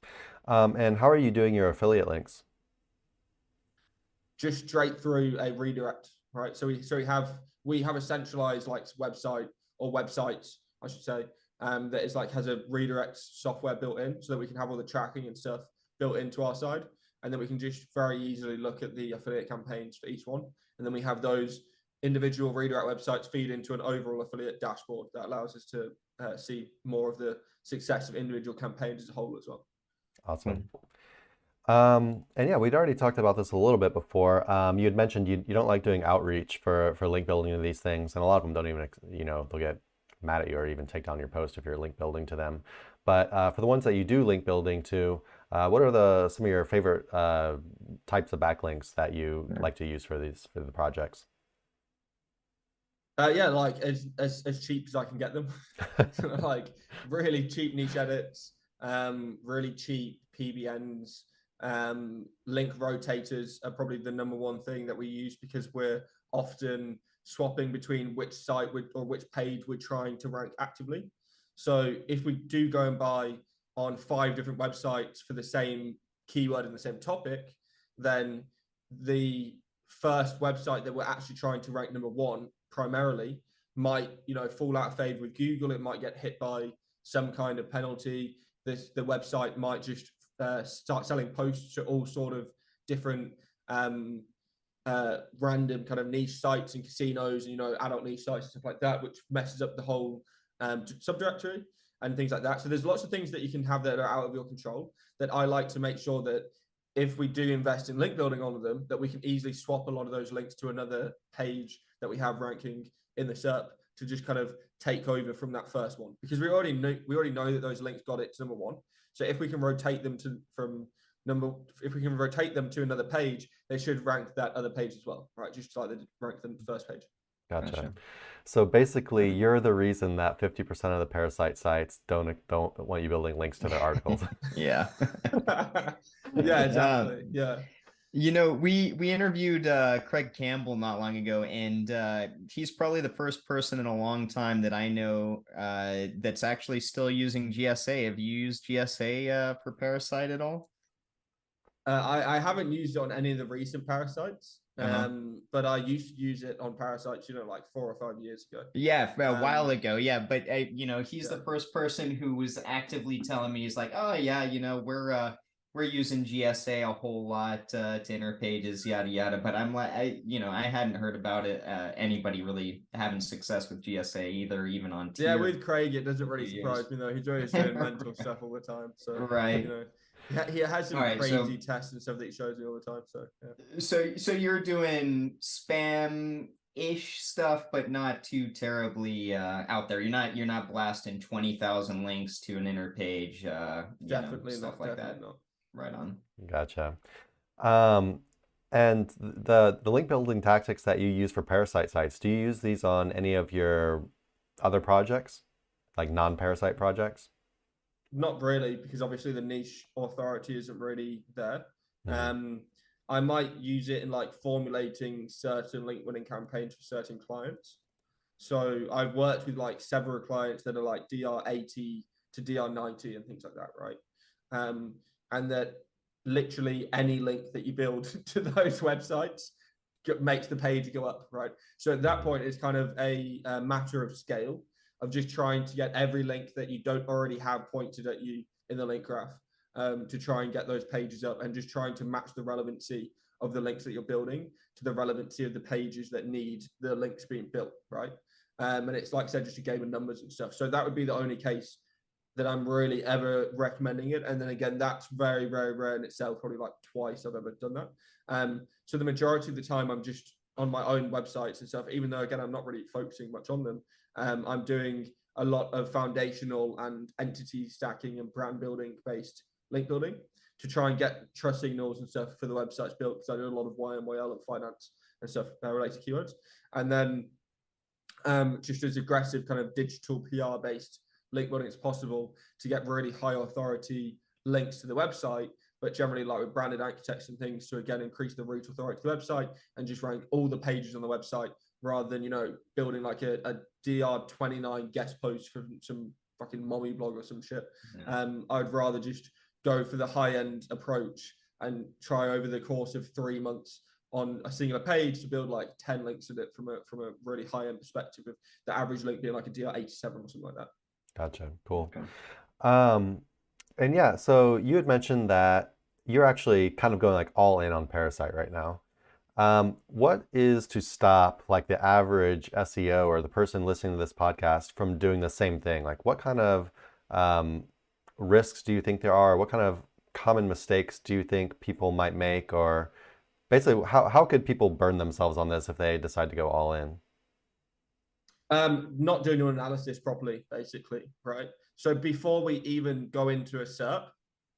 And how are you doing your affiliate links? Just straight through a redirect, right? So we have we have a centralized like website or websites, I should say, that is like has a redirect software built in so that we can have all the tracking and stuff built into our side. And then we can just very easily look at the affiliate campaigns for each one. And then we have those individual redirect websites feed into an overall affiliate dashboard that allows us to see more of the success of individual campaigns as a whole as well. Awesome. And yeah, we'd already talked about this a little bit before. You had mentioned you don't like doing outreach for link building to these things, and a lot of them don't even, they'll get mad at you or even take down your post if you're link building to them. But for the ones that you do link building to, what are some of your favorite types of backlinks that you like to use for the projects? Yeah, like as cheap as I can get them, like really cheap niche edits, really cheap PBNs, link rotators are probably the number one thing that we use because we're often swapping between which site or which page we're trying to rank actively. So if we do go and buy on 5 different websites for the same keyword and the same topic, then the first website that we're actually trying to rank number 1 primarily might fall out of favor with Google. It might get hit by some kind of penalty. The website might just start selling posts to all sort of different random kind of niche sites and casinos and adult niche sites and stuff like that, which messes up the whole subdirectory and things like that. So there's lots of things that you can have that are out of your control that I like to make sure that if we do invest in link building on them, that we can easily swap a lot of those links to another page that we have ranking in the SERP to just kind of take over from that first one, because we already know that those links got it to number 1. So if we can rotate them to another page, they should rank that other page as well, right? Just like they rank the first page. Gotcha. So basically, you're the reason that 50% of the Parasite sites don't want you building links to their articles. Yeah. Yeah, exactly. Yeah. We interviewed Craig Campbell not long ago, and he's probably the first person in a long time that I know that's actually still using GSA. Have you used GSA for Parasite at all? I haven't used it on any of the recent Parasites, but I used to use it on Parasites, like 4 or 5 years ago. Yeah, a while ago. Yeah, but he's the first person who was actively telling me, he's like, oh yeah, we're using GSA a whole lot to enter pages, yada yada. But I'm like, I hadn't heard about it. Anybody really having success with GSA either, even on tier. Yeah, with Craig, it doesn't really surprise me though. He's always doing mental stuff all the time. So right. He has some crazy tests and stuff that he shows me all the time. So yeah. So you're doing spam-ish stuff, but not too terribly out there. You're not blasting 20,000 links to an inner page. Definitely stuff not, like definitely that. not. Right on. Gotcha. And the link building tactics that you use for Parasite sites, do you use these on any of your other projects, like non-Parasite projects? Not really, because obviously the niche authority isn't really there. I might use it in like formulating certain link building campaigns for certain clients. So I've worked with like several clients that are like DR80 to DR90 and things like that, right? And that literally any link that you build to those websites makes the page go up, right? So at that point, it's kind of a matter of scale of just trying to get every link that you don't already have pointed at you in the link graph to try and get those pages up, and just trying to match the relevancy of the links that you're building to the relevancy of the pages that need the links being built, right? And it's like I said, just a game of numbers and stuff. So that would be the only case that I'm really ever recommending it. And then again, that's very, very rare in itself, probably like twice I've ever done that. So the majority of the time I'm just on my own websites and stuff, even though again, I'm not really focusing much on them. I'm doing a lot of foundational and entity stacking and brand building based link building to try and get trust signals and stuff for the websites built, because I do a lot of YMYL and finance and stuff related to keywords. And then just as aggressive kind of digital PR based link building as possible to get really high authority links to the website, but generally like with branded anchor text and things to again increase the root authority to the website and just rank all the pages on the website, rather than building like a DR29 guest post from some fucking mommy blog or some shit. I'd rather just go for the high end approach and try over the course of 3 months on a singular page to build like 10 links in it from a really high end perspective, with the average link being like a DR87 or something like that. Gotcha. Cool. Okay. And yeah, so you had mentioned that you're actually kind of going like all in on Parasite right now. What is to stop like the average SEO or the person listening to this podcast from doing the same thing? Like what kind of risks do you think there are? What kind of common mistakes do you think people might make? Or basically, how could people burn themselves on this if they decide to go all in? Not doing your analysis properly, basically, right? So before we even go into a SERP,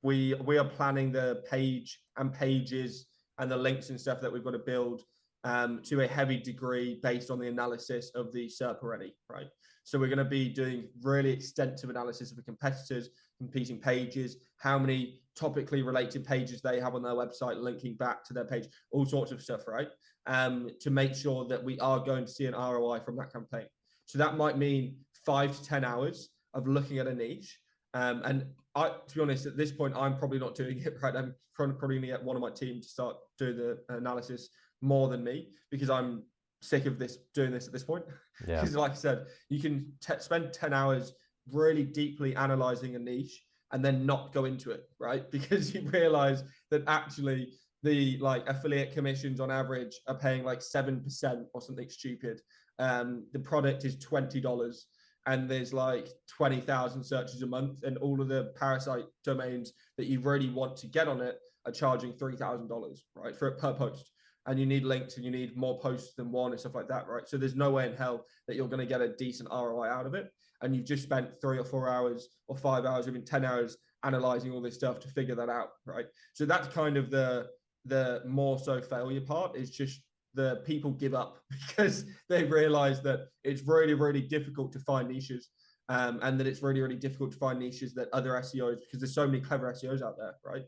we are planning the page and pages and the links and stuff that we've got to build to a heavy degree based on the analysis of the SERP already, right? So we're going to be doing really extensive analysis of the competitors, competing pages, how many topically related pages they have on their website linking back to their page, all sorts of stuff, right? To make sure that we are going to see an ROI from that campaign. So that might mean 5 to 10 hours of looking at a niche. And to be honest, at this point, I'm probably not doing it right. I'm probably going to get one of my team to start doing the analysis more than me, because I'm sick of doing this at this point. Yeah. Because like I said, you can spend 10 hours really deeply analyzing a niche and then not go into it, right? Because you realize that actually the like affiliate commissions on average are paying like 7% or something stupid. The product is $20 and there's like 20,000 searches a month, and all of the Parasite domains that you really want to get on it are charging $3,000, right, per post. And you need links and you need more posts than one and stuff like that, right? So there's no way in hell that you're going to get a decent ROI out of it. And you've just spent 3 or 4 hours or 5 hours, even 10 hours analyzing all this stuff to figure that out, right? So that's kind of the more so failure part, is just the people give up because they realize that it's really, really difficult to find niches. And that it's really, really difficult to find niches that other SEOs, because there's so many clever SEOs out there, right?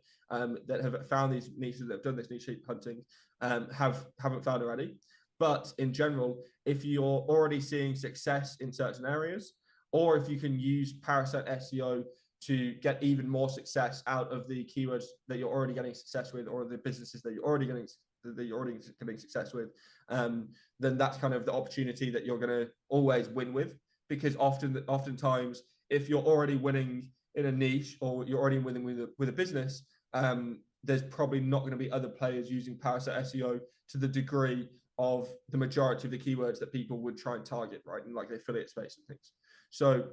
That have found these niches, that have done this niche hunting, haven't found already. But in general, if you're already seeing success in certain areas, or if you can use Parasite SEO to get even more success out of the keywords that you're already getting success with, or the businesses that you're already getting success with, then that's kind of the opportunity that you're going to always win with. Because oftentimes, if you're already winning in a niche, or you're already winning with a business, there's probably not going to be other players using Parasite SEO to the degree of the majority of the keywords that people would try and target, right, in like the affiliate space and things. So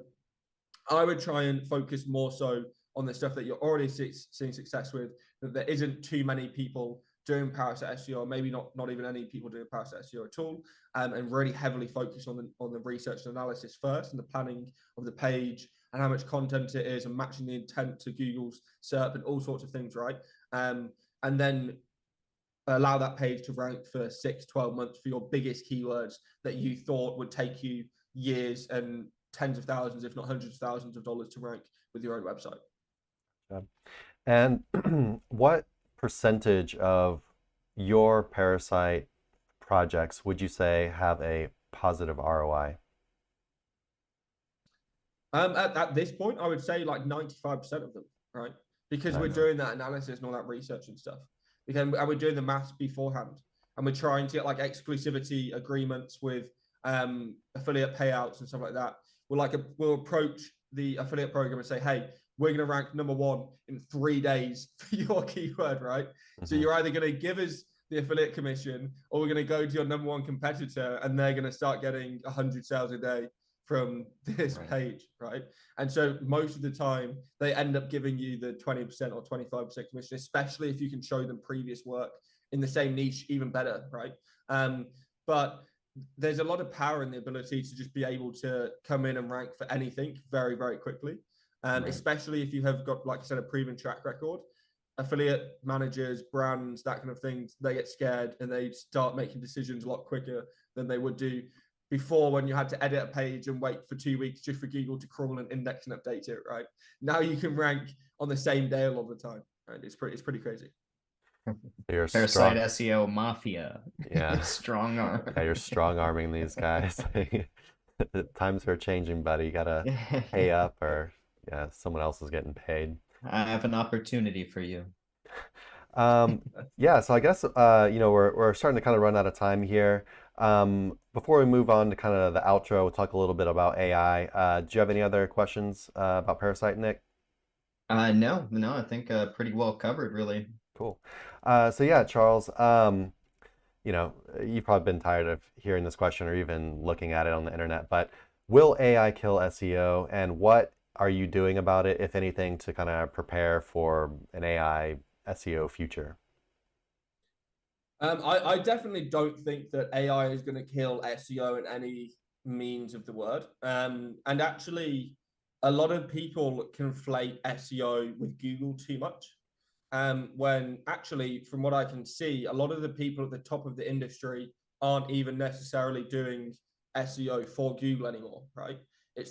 I would try and focus more so on the stuff that you're already seeing success with, that there isn't too many people doing Parasite SEO, or maybe not even any people doing Parasite SEO at all, and really heavily focus on the research and analysis first, and the planning of the page and how much content it is, and matching the intent to Google's SERP and all sorts of things, right? And then allow that page to rank for 6-12 months for your biggest keywords that you thought would take you years and tens of thousands, if not hundreds of thousands of dollars to rank with your own website. And what percentage of your Parasite projects would you say have a positive ROI? At this point, I would say like 95% of them, right? Because we're doing that analysis and all that research and stuff. And we're doing the maths beforehand, and we're trying to get like exclusivity agreements with affiliate payouts and stuff like that. We'll approach the affiliate program and say, hey, we're going to rank #1 in 3 days for your keyword, right? So you're either going to give us the affiliate commission, or we're going to go to your #1 competitor and they're going to start getting 100 sales a day from this page, right? And so most of the time they end up giving you the 20% or 25% commission, especially if you can show them previous work in the same niche, even better, right? But there's a lot of power in the ability to just be able to come in and rank for anything very, very quickly. Especially if you have got, like I said, a proven track record. Affiliate managers, brands, that kind of thing, they get scared and they start making decisions a lot quicker than they would do before, when you had to edit a page and wait for 2 weeks just for Google to crawl and index and update it, right? Now you can rank on the same day all the time, right? It's pretty crazy. You're Parasite SEO mafia. Yeah. Strong arm. Yeah, you're strong arming these guys. Times are changing, buddy. You gotta pay up, or yeah, someone else is getting paid. I have an opportunity for you. Um, yeah, so I guess we're starting to kind of run out of time here. Before we move on to kind of the outro, we'll talk a little bit about AI. Do you have any other questions about Parasite, Nick? No, I think pretty well covered, really. Cool. So yeah, Charles, you know, you've probably been tired of hearing this question or even looking at it on the internet, but will AI kill SEO, and what are you doing about it, if anything, to kind of prepare for an AI SEO future? I definitely don't think that AI is going to kill SEO in any means of the word. And actually, a lot of people conflate SEO with Google too much. When actually, from what I can see, a lot of the people at the top of the industry aren't even necessarily doing SEO for Google anymore, right?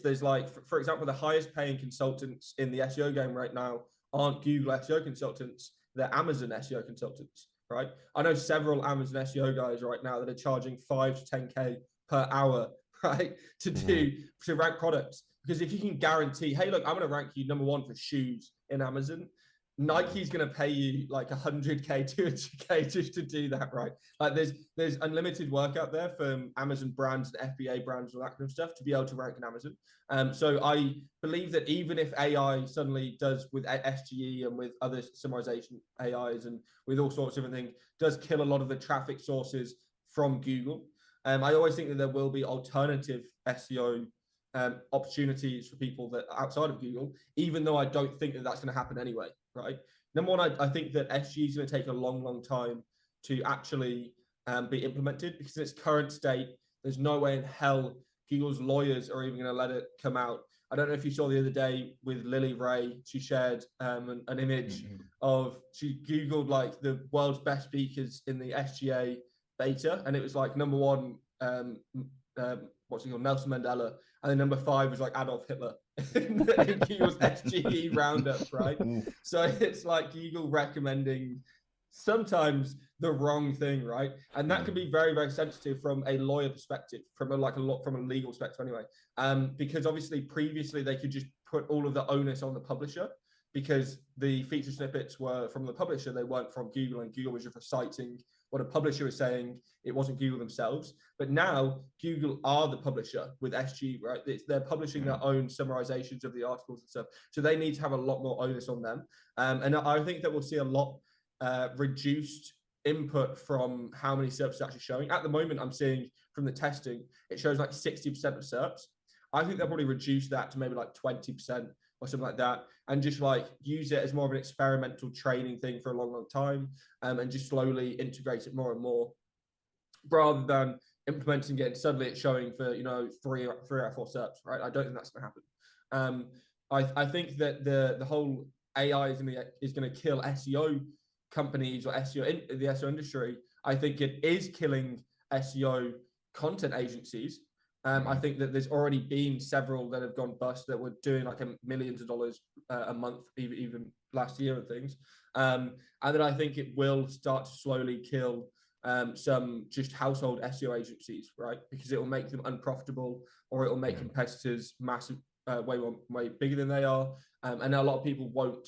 There's like, for example, the highest paying consultants in the SEO game right now aren't Google SEO consultants, they're Amazon SEO consultants, right? I know several Amazon SEO guys right now that are charging 5 to 10K per hour, right, Hmm. to rank products. Because if you can guarantee, hey, look, I'm going to rank you number 1 for shoes in Amazon, Nike's going to pay you like 100K, 200K just to do that, right? Like there's unlimited work out there from Amazon brands and FBA brands and all that kind of stuff to be able to rank in Amazon. So I believe that even if AI suddenly does with SGE and with other summarization AIs and with all sorts of different things, does kill a lot of the traffic sources from Google. I always think that there will be alternative SEO opportunities for people that are outside of Google, even though I don't think that that's going to happen anyway, right? Number one, I think that SG is going to take a long, long time to actually be implemented because in its current state, there's no way in hell Google's lawyers are even going to let it come out. I don't know if you saw the other day with Lily Ray, she shared an image Mhm. of, she Googled like the world's best speakers in the SGA beta, and it was like number 1, what's he called, Nelson Mandela, and then number 5 was like Adolf Hitler in Google's SGE roundup, right? Oof. So it's like Google recommending sometimes the wrong thing, right? And that can Mm. be very, very sensitive from a lawyer perspective, from a legal perspective anyway. Because obviously previously they could just put all of the onus on the publisher because the feature snippets were from the publisher, they weren't from Google, and Google was just reciting what a publisher was saying. It wasn't Google themselves. But now Google are the publisher with SG, right? They're publishing their own summarizations of the articles and stuff. So they need to have a lot more onus on them. And I think that we'll see a lot reduced input from how many SERPs are actually showing. At the moment, I'm seeing from the testing, it shows like 60% of SERPs. I think they'll probably reduce that to maybe like 20% or something like that, and just like use it as more of an experimental training thing for a long, long time, and just slowly integrate it more and more, rather than implementing it and suddenly it's showing for three or 4 SERPs, right? I don't think that's going to happen. I think that the whole AI is going to kill SEO companies or the SEO industry. I think it is killing SEO content agencies. I think that there's already been several that have gone bust that were doing like millions of dollars a month, even last year and things. And then I think it will start to slowly kill some just household SEO agencies, right? Because it will make them unprofitable, or it will make competitors massive, way bigger than they are, and a lot of people won't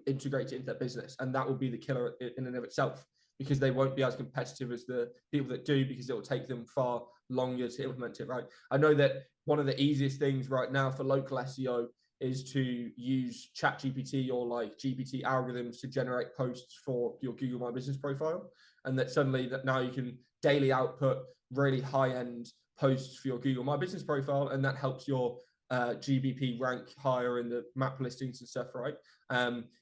integrate it into their business, and that will be the killer in and of itself, because they won't be as competitive as the people that do, because it will take them far longer to implement it, right? I know that one of the easiest things right now for local SEO is to use ChatGPT or like GPT algorithms to generate posts for your Google My Business profile, and that suddenly that now you can daily output really high-end posts for your Google My Business profile, and that helps your GBP rank higher in the map listings and stuff, right?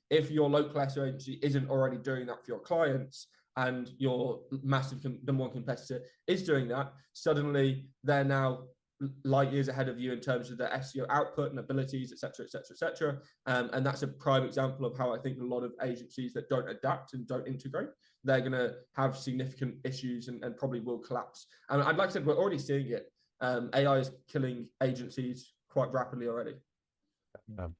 If your local SEO agency isn't already doing that for your clients, and your massive number 1 competitor is doing that, suddenly they're now light years ahead of you in terms of their SEO output and abilities, etc., etc., etc. And that's a prime example of how I think a lot of agencies that don't adapt and don't integrate, they're going to have significant issues and probably will collapse. And I'd like to say we're already seeing it. AI is killing agencies quite rapidly already. Um,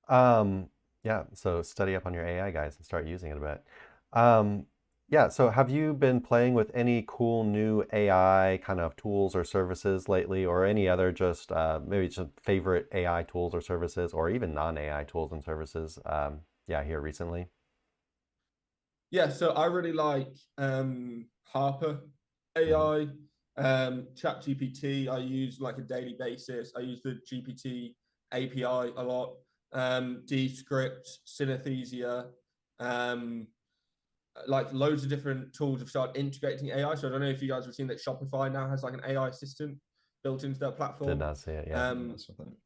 um, yeah, so study up on your AI guys and start using it a bit. Um, yeah, so have you been playing with any cool new AI kind of tools or services lately, or any other just maybe just favorite AI tools or services, or even non-AI tools and services? Yeah, here recently. Yeah, so I really like Harper AI, ChatGPT. I use like a daily basis. I use the GPT API a lot. Descript, Synesthesia, um, like loads of different tools have started integrating AI. So I don't know if you guys have seen that Shopify now has like an AI assistant built into their Did platform. not see it. Yeah.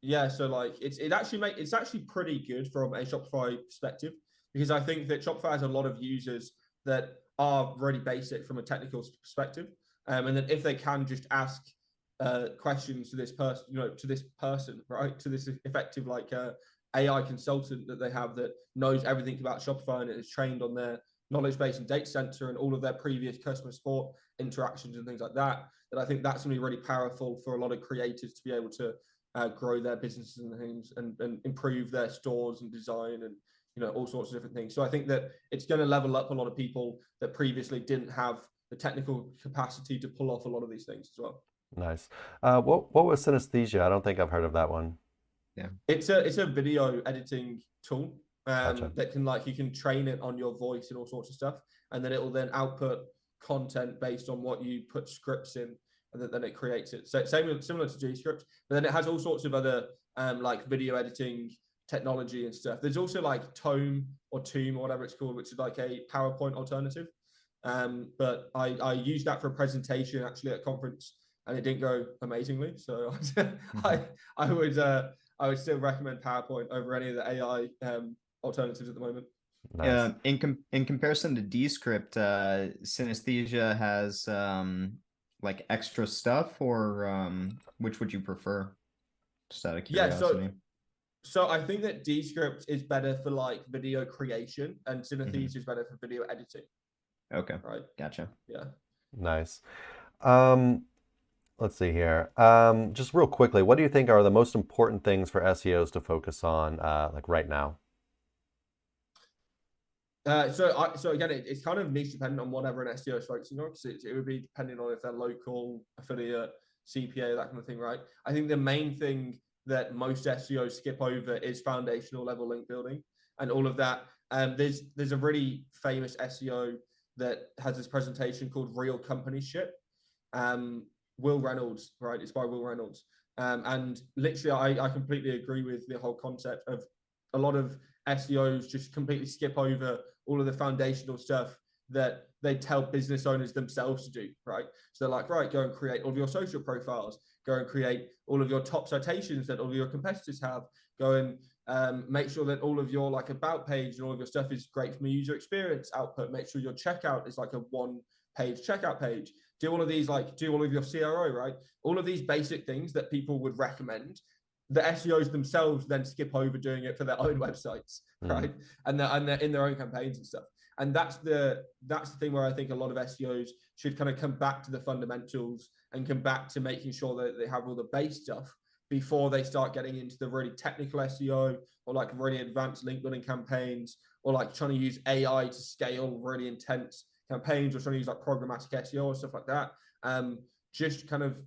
Yeah, so like it's actually pretty good from a Shopify perspective, because I think that Shopify has a lot of users that are really basic from a technical perspective, and then if they can just ask questions to this person, right, to this effective like AI consultant that they have that knows everything about Shopify and is trained on their knowledge base and data center and all of their previous customer support interactions and things like that, that I think that's going to be really powerful for a lot of creators to be able to grow their businesses and things, and improve their stores and design and all sorts of different things. So I think that it's going to level up a lot of people that previously didn't have the technical capacity to pull off a lot of these things as well. Nice. What was synesthesia? I don't think I've heard of that one. Yeah, it's a video editing tool Gotcha. that can, like, you can train it on your voice and all sorts of stuff, and then it will then output content based on what you put scripts in, and then it creates it. So similar to Gscript, but then it has all sorts of other like video editing technology and stuff. There's also like Tome or Toom or whatever it's called, which is like a PowerPoint alternative. But I used that for a presentation actually at a conference, and it didn't go amazingly. So I would still recommend PowerPoint over any of the AI alternatives at the moment. Nice. In comparison to Descript, Synesthesia has like extra stuff, or which would you prefer? Just out of Yeah, curiosity. so I think that Descript is better for like video creation, and Synesthesia is better for video editing. Okay, Right. gotcha. Yeah. Nice. Let's see here. Just real quickly, what do you think are the most important things for SEOs to focus on, like right now? So again, it's kind of niche dependent on whatever an SEO is focusing on, because it would be depending on if they're local, affiliate, CPA, that kind of thing, right? I think the main thing that most SEOs skip over is foundational level link building and all of that. There's a really famous SEO that has this presentation called Real Company Shit. Will Reynolds, right? It's by Will Reynolds. And literally, I completely agree with the whole concept of a lot of SEOs just completely skip over all of the foundational stuff that they tell business owners themselves to do, right? So they're like, right, go and create all of your social profiles, go and create all of your top citations that all of your competitors have, go and make sure that all of your like about page and all of your stuff is great from a user experience output. Make sure your checkout is like a one-page checkout page. Do all of these, like do all of your CRO, right? All of these basic things that people would recommend, the SEOs themselves then skip over doing it for their own websites, right? And they're in their own campaigns and stuff. And that's the thing where I think a lot of SEOs should kind of come back to the fundamentals and come back to making sure that they have all the base stuff before they start getting into the really technical SEO, or like really advanced link building campaigns, or like trying to use AI to scale really intense campaigns, or trying to use like programmatic SEO or stuff like that. Just kind of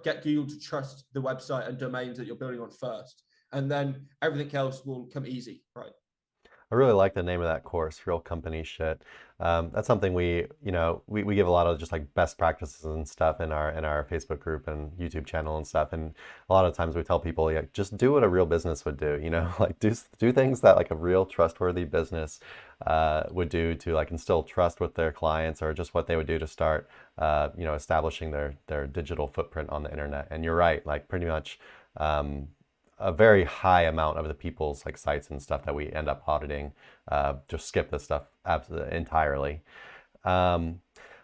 get Google to trust the website and domains that you're building on first, and then everything else will come easy, right? I really like the name of that course, Real Company Shit. That's something we give a lot of just like best practices and stuff in our Facebook group and YouTube channel and stuff. And a lot of times we tell people, yeah, just do what a real business would do, like do things that like a real trustworthy business would do to like instill trust with their clients, or just what they would do to start, establishing their digital footprint on the internet. And you're right, like pretty much, a very high amount of the people's like sites and stuff that we end up auditing just skip this stuff absolutely entirely. But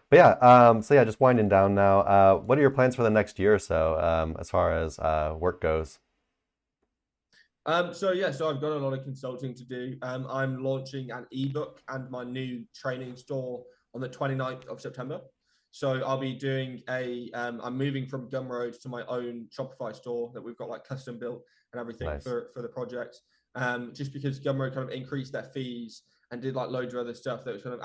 yeah, so yeah, just winding down now. What are your plans for the next year or so, as far as work goes? So I've got a lot of consulting to do. I'm launching an ebook and my new training store on the 29th of September. So I'll be doing I'm moving from Gumroad to my own Shopify store that we've got like custom built and everything Nice. for the project. Just because Gumroad kind of increased their fees and did like loads of other stuff that was kind of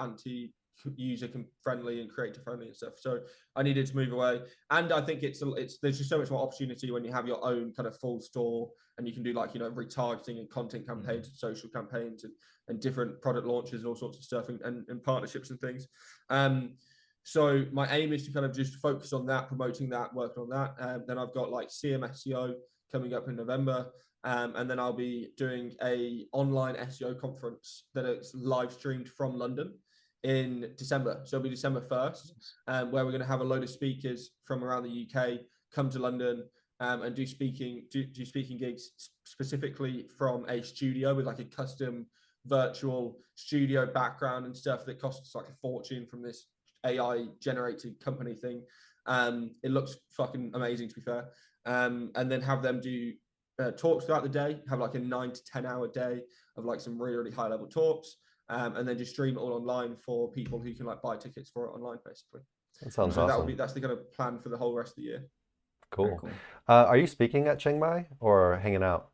user friendly and creator friendly and stuff. So I needed to move away, and I think it's there's just so much more opportunity when you have your own kind of full store, and you can do like, you know, retargeting and content campaigns and social campaigns and different product launches and all sorts of stuff and partnerships and things. So my aim is to kind of just focus on that, promoting that, working on that. Then I've got like CM SEO coming up in November. And then I'll be doing a online SEO conference that is live streamed from London in December. So it'll be December 1st, where we're going to have a load of speakers from around the UK come to London and do speaking gigs specifically from a studio with like a custom virtual studio background and stuff that costs like a fortune from this AI generated company thing. It looks fucking amazing, to be fair. And then have them do talks throughout the day, have like a 9 to 10 hour day of like some really, really high level talks, and then just stream it all online for people who can like buy tickets for it online, basically. That sounds so awesome. That's the kind of plan for the whole rest of the year. Cool. Are you speaking at Chiang Mai or hanging out?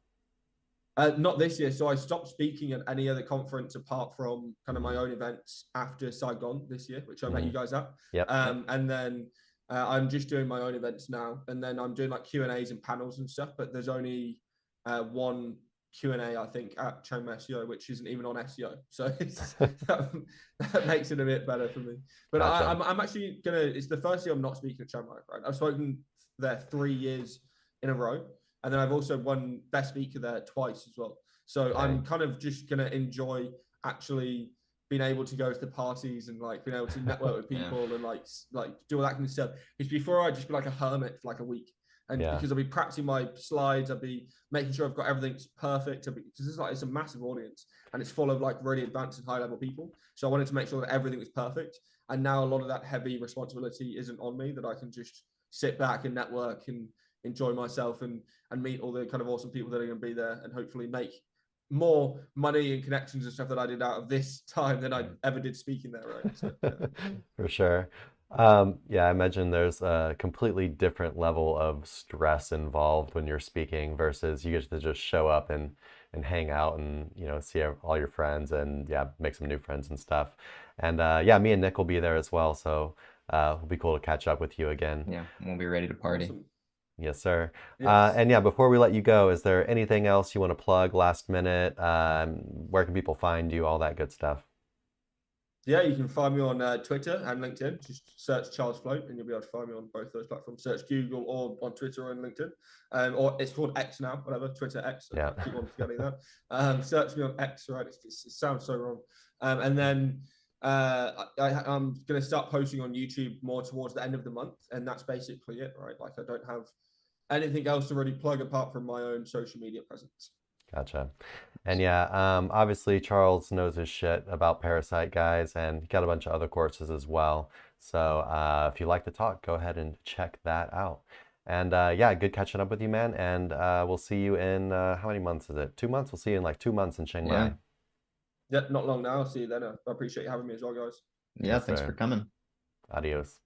Not this year. So I stopped speaking at any other conference apart from kind of my own events after Saigon this year, which I met you guys at. Yep. And then I'm just doing my own events now, and then I'm doing like Q&As and panels and stuff, but there's only one Q&A, I think, at Chiang Mai SEO, which isn't even on SEO. So that makes it a bit better for me. But gotcha. I'm actually it's the first year I'm not speaking at Chiang Mai, right? I've spoken there 3 years in a row. And then I've also won Best Speaker there twice as well. So okay. I'm kind of just going to enjoy actually being able to go to the parties and like being able to network with people and like do all that kind of stuff. Because before I'd just be like a hermit for like a week. And because I'll be practicing my slides, I'll be making sure I've got everything perfect. Because it's a massive audience and it's full of like really advanced and high level people. So I wanted to make sure that everything was perfect. And now a lot of that heavy responsibility isn't on me, that I can just sit back and network and enjoy myself and meet all the kind of awesome people that are going to be there and hopefully make more money and connections and stuff that I did out of this time than I ever did speaking there, right? So, For sure. I imagine there's a completely different level of stress involved when you're speaking versus you get to just show up and hang out and, you know, see all your friends and make some new friends and stuff. And me and Nick will be there as well. So it'll be cool to catch up with you again. Yeah, we'll be ready to party. Awesome. Yes, sir. Yes. And before we let you go, is there anything else you want to plug last minute? Where can people find you? All that good stuff. Yeah, you can find me on Twitter and LinkedIn. Just search Charles Floate and you'll be able to find me on both those platforms. Search Google or on Twitter or on LinkedIn. Or it's called X now, whatever, Twitter X. I keep on forgetting that. Search me on X, right? It sounds so wrong. And then I'm going to start posting on YouTube more towards the end of the month. And that's basically it, right? Like I don't have anything else to really plug apart from my own social media presence. Gotcha. And obviously Charles knows his shit about Parasite, guys, and he got a bunch of other courses as well. So if you like to talk, go ahead and check that out. And good catching up with you, man. And we'll see you in, how many months is it? 2 months? We'll see you in like 2 months in Chiang Mai. Yeah, not long now. I'll see you then. I appreciate you having me as well, guys. Yeah, thanks for coming. Adios.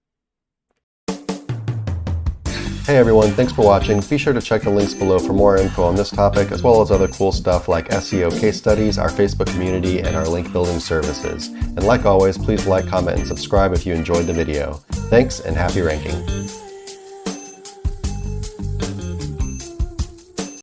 Hey everyone, thanks for watching. Be sure to check the links below for more info on this topic, as well as other cool stuff like SEO case studies, our Facebook community, and our link building services. And like always, please like, comment, and subscribe if you enjoyed the video. Thanks, and happy ranking.